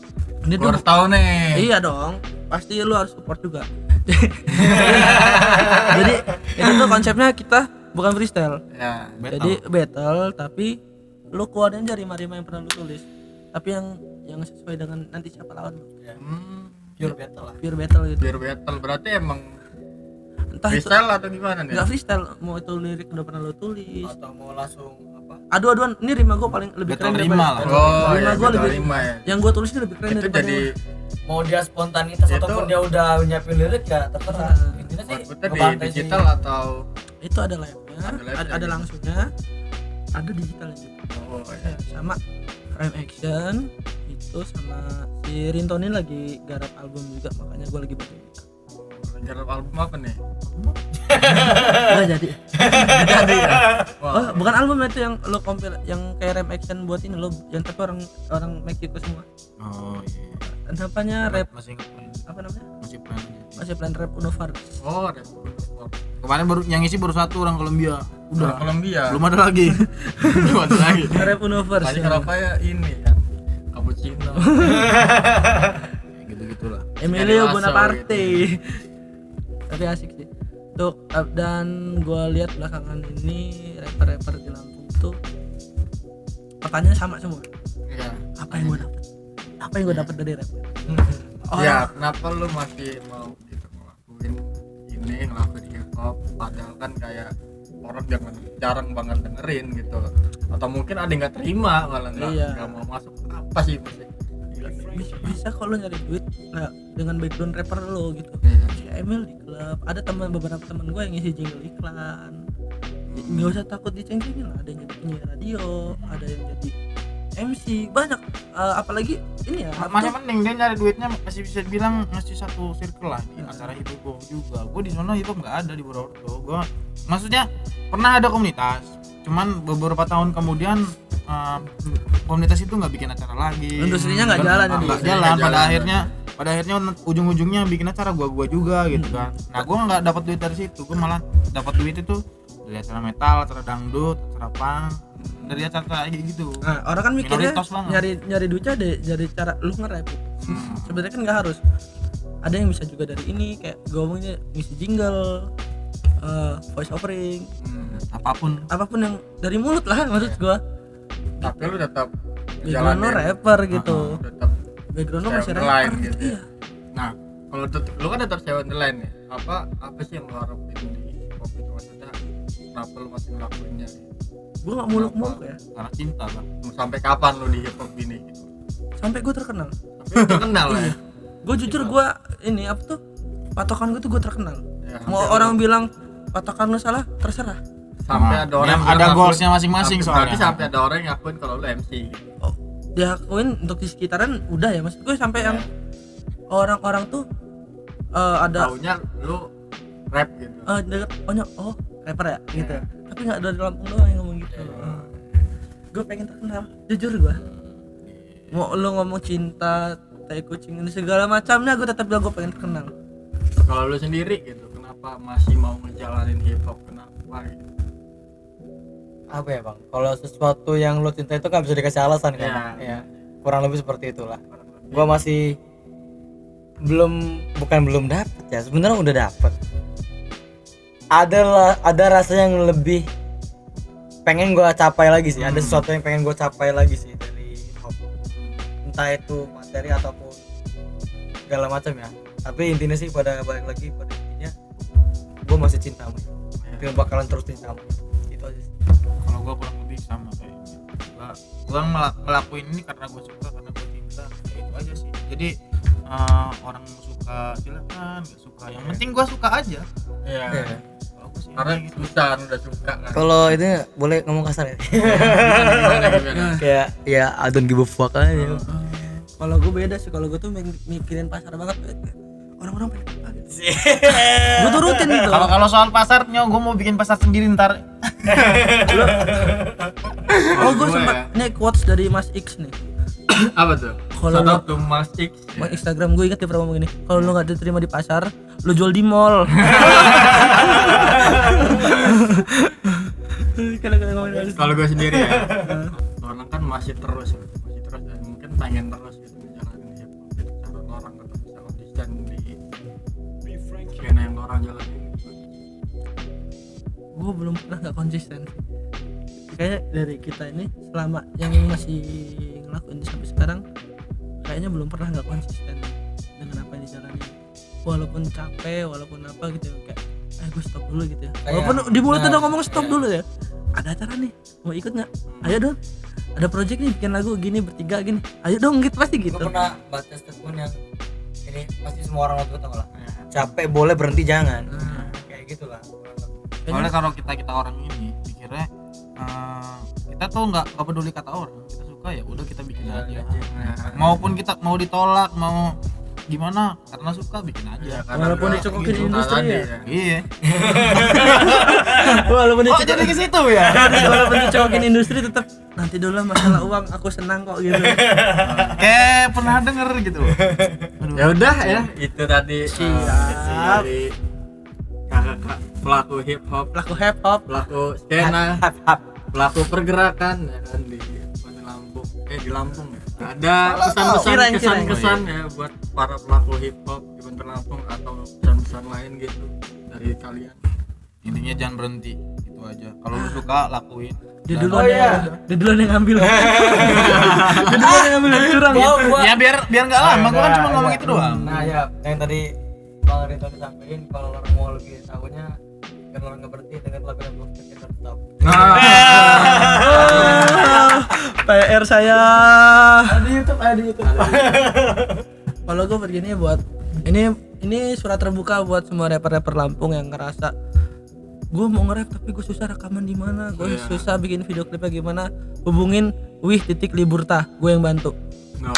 ini Gua tuh harus tahu nih. iya dong, pasti lu harus support juga. Jadi itu tuh konsepnya kita bukan freestyle. Ya. Jadi battle tapi lu keluarin aja rima-rima yang pernah lu tulis. Tapi yang sesuai dengan nanti siapa lawan lu. Pure battle lah. Pure battle gitu. Biar battle berarti emang Entah itu freestyle atau gimana nih? enggak freestyle, mau itu lirik udah pernah lu tulis. Atau mau langsung apa? Adu-aduan, ini rima gua paling lebih Battle keren rima daripada lah. Oh, rima ya, gua battle lebih rima ya. yang gua tulis ini lebih keren Itu daripada jadi Mau dia spontanitas Itu- ataupun dia udah nyiapin lirik ya terserah. Intinya sih outputnya di ngebantai sih. digital atau itu ada live-nya, Ada live-nya ada gitu. langsungnya, ada digitalnya juga. oh ya. Sama rhyme action itu sama si Rintonin lagi garap album juga, makanya gua lagi baca juga. Garap album apa nih? Nggak jadi. Jadi ya. Oh, Wah, bukan album itu yang lo kompil yang kayak rap action buat ini lo, yang tapi orang Meksiko semua. Oh iya. Namanya rap Masih ingat main. apa namanya? Masih plan. Masih plan rap Unovar. oh ada. Kemarin baru yang isi baru satu orang Kolombia. Udah Udah. Kolombia. Belum ada lagi. Belum ada lagi. Rap Unovar. Tadi kenapa ya ini kan cappuccino. Kayak gitu-gitulah. Emilio Dari Lasso Bonaparte. gitu. Tapi asik sih. Tuh dan gua lihat belakangan ini rapper-rapper di Lampung tuh pertanyaan sama semua. Iya. Apa yang gua dapat? Apa yang gua dapat dari rap? Ya, kenapa lu masih mau gitu ngelakuin ini, ngelakuin hip hop padahal kan kayak orang jarang banget dengerin gitu. Atau mungkin ada yang nggak terima malah Iya. nggak mau masuk apa sih musik Bisa kok lo nyari duit nah, dengan background rapper lo gitu. Iya. Si Emil di klub, ada beberapa teman gue yang ngisi jingle iklan. Nggak usah takut diceng-cengin lah, ada yang jadi penyiar radio, ada yang jadi MC, banyak. Apalagi ini ya, Masih mending dia nyari duitnya masih bisa dibilang masih satu circle lah di acara hip hop juga. Gue di sana hip hop nggak ada di Purwokerto. Gue maksudnya pernah ada komunitas, cuman beberapa tahun kemudian komunitas itu nggak bikin acara lagi. Industrinya nggak jalan jadi. Nggak jalan. Pada akhirnya ujung-ujungnya bikin acara gua juga gitu kan. Nah gue nggak dapat duit dari situ. Gue malah dapat duit itu dari acara metal, acara dangdut, acara punk, dari acara kayak gitu. Nah, orang kan mikirnya Minoritas banget. nyari duitnya dari cara lu nge-rap. Sebenarnya kan nggak harus. Ada yang bisa juga dari ini, kayak gue ngomongnya ngisi jingle, voice overing, apapun yang dari mulut lah maksud gua. tapi lu tetap Background lu rapper gitu. tetap Background lu Stay masih on the rapper line gitu. gitu ya. Iya. Nah, kalau lu kan tetap stay on the line nih. Apa sih yang lu harapin di hip hop itu, maksudnya kenapa lu masih ngelakuinnya gitu? Gua nggak muluk-muluk ya. Karena cinta lah. Mau sampai kapan lu di hip hop ini gitu? Sampai gua terkenal. Tapi lu terkenal ya. Gue jujur gue ini apa tuh patokan gue tuh gue terkenal. Ya, Mau sampai orang bilang patokan lu salah, terserah. sampai ada orang Yang yang ada ngakuin- goalsnya masing-masing berarti soalnya. sampai ada orang yang ngakuin kalau lu MC gitu. Oh, diakuin untuk di sekitaran udah ya, maksud gue sampai yang orang-orang tuh ada Taunya lu rap gitu. denger oh rapper ya gitu. Tapi nggak dari Lampung doang yang ngomong gitu. Gue pengen terkenal, jujur gue. Mau lu ngomong cinta, tai kucing ini segala macamnya, gue tetap bilang gue pengen terkenal. Kalau lu sendiri gitu, kenapa masih mau ngejalanin hip hop, kenapa gitu? Apa ya bang? Kalau sesuatu yang lo cinta itu kan bisa dikasih alasan kan? Iya. Ya, kurang lebih seperti itulah. Gua masih belum dapet ya. Sebenarnya udah dapet. Ada rasa yang lebih pengen gua capai lagi sih. Ada sesuatu yang pengen gua capai lagi sih dari hip hop. entah itu materi ataupun segala macam ya, tapi intinya sih pada balik lagi pada intinya gue masih cinta sama dia, bakalan terus cinta sama dia. Itu aja sih. Kalau gue kurang lebih sama kayak gue ngelakuin ini karena gue suka, karena gue cinta, ya itu aja sih. Jadi orang suka silakan, nggak suka yang penting gue suka aja. Iya. Kalau gue sih Karena gitu. susah udah suka kan. Kalau itu boleh ngomong kasar ya? Gimana? Kayak ya I don't give a fuck aja. Kalau gue beda sih, kalau gue tuh mikirin pasar banget. Orang-orang pengen apa gitu. Gue tuh rutin gitu. Kalau soal pasarnya gue mau bikin pasar sendiri ntar. Oh gue sempat nih quotes dari Mas X nih. Apa tuh? Kalau Shout lo- out to Mas X. Mas Instagram gue ingat dia pernah ngomong gini, kalau lo nggak diterima di pasar, lo jual di mall. Kalau gue sendiri ya, orang kan masih terus dan mungkin pengen terus gitu menjalani hip hop gitu. Cara orang tetap bisa konsisten di skena yang orang jalanin. Gue belum pernah nggak konsisten. Kayak dari kita ini selama yang masih ngelakuin ini sampai sekarang, kayaknya belum pernah nggak konsisten dengan apa yang dijalani. Walaupun capek, walaupun apa gitu kayak gue stop dulu gitu ya. Walaupun di mulut udah ngomong stop dulu ya. Ada acara nih, mau ikut nggak? Ayo dong. Ada project nih bikin lagu gini bertiga gini. Ayo dong gitu, pasti gitu. Gue pernah baca statement yang ini pasti semua orang waktu tau lah. Capek boleh berhenti jangan. Kayak gitulah. Soalnya kalau kita orang ini mikirnya kita tuh nggak peduli kata orang, kita suka ya udah kita bikin aja. Maupun kita mau ditolak mau gimana, karena suka bikin aja. Walaupun dicokokin industri ya. Iya. Walaupun Oh jadi ke situ ya. walaupun dicokokin industri tetap nanti dulu lah masalah uang, aku senang kok gitu. Kayak pernah denger gitu. Ya udah ya, itu tadi Siap. dari kakak pelaku hip hop, Pelaku hip hop. pelaku skena, pelaku pergerakan ya kan di Lampung. Di Lampung ya. Ada kesan-kesan ya buat para pelaku hip hop di Banten Lampung atau pesan-pesan lain gitu dari kalian. Intinya jangan berhenti, itu aja. Kalau lu suka lakuin. Dia duluan yang ngambil. Dia duluan yang ngambil yang curang. Ya biar nggak lama, gua kan cuma ngomong itu doang. Nah ya, yang tadi Bang Rito disampaikan, kalau orang mau lebih tahunya biar orang nggak berhenti dengan lagu yang belum kita tetap. PR saya. Ada YouTube. Kalau gue begini buat ini surat terbuka buat semua rapper-rapper Lampung yang ngerasa gue mau nge-rap tapi gue susah rekaman di mana, gue susah bikin video klipnya gimana, hubungin Wih.Liburta, gue yang bantu. No.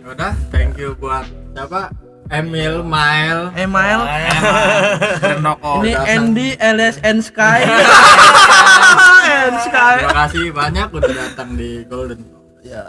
Udah, thank you buat siapa? Emil, Mail. Email. Ini datang. Andy LSN Sky. N Sky. Terima kasih banyak udah datang di Golden. Ya.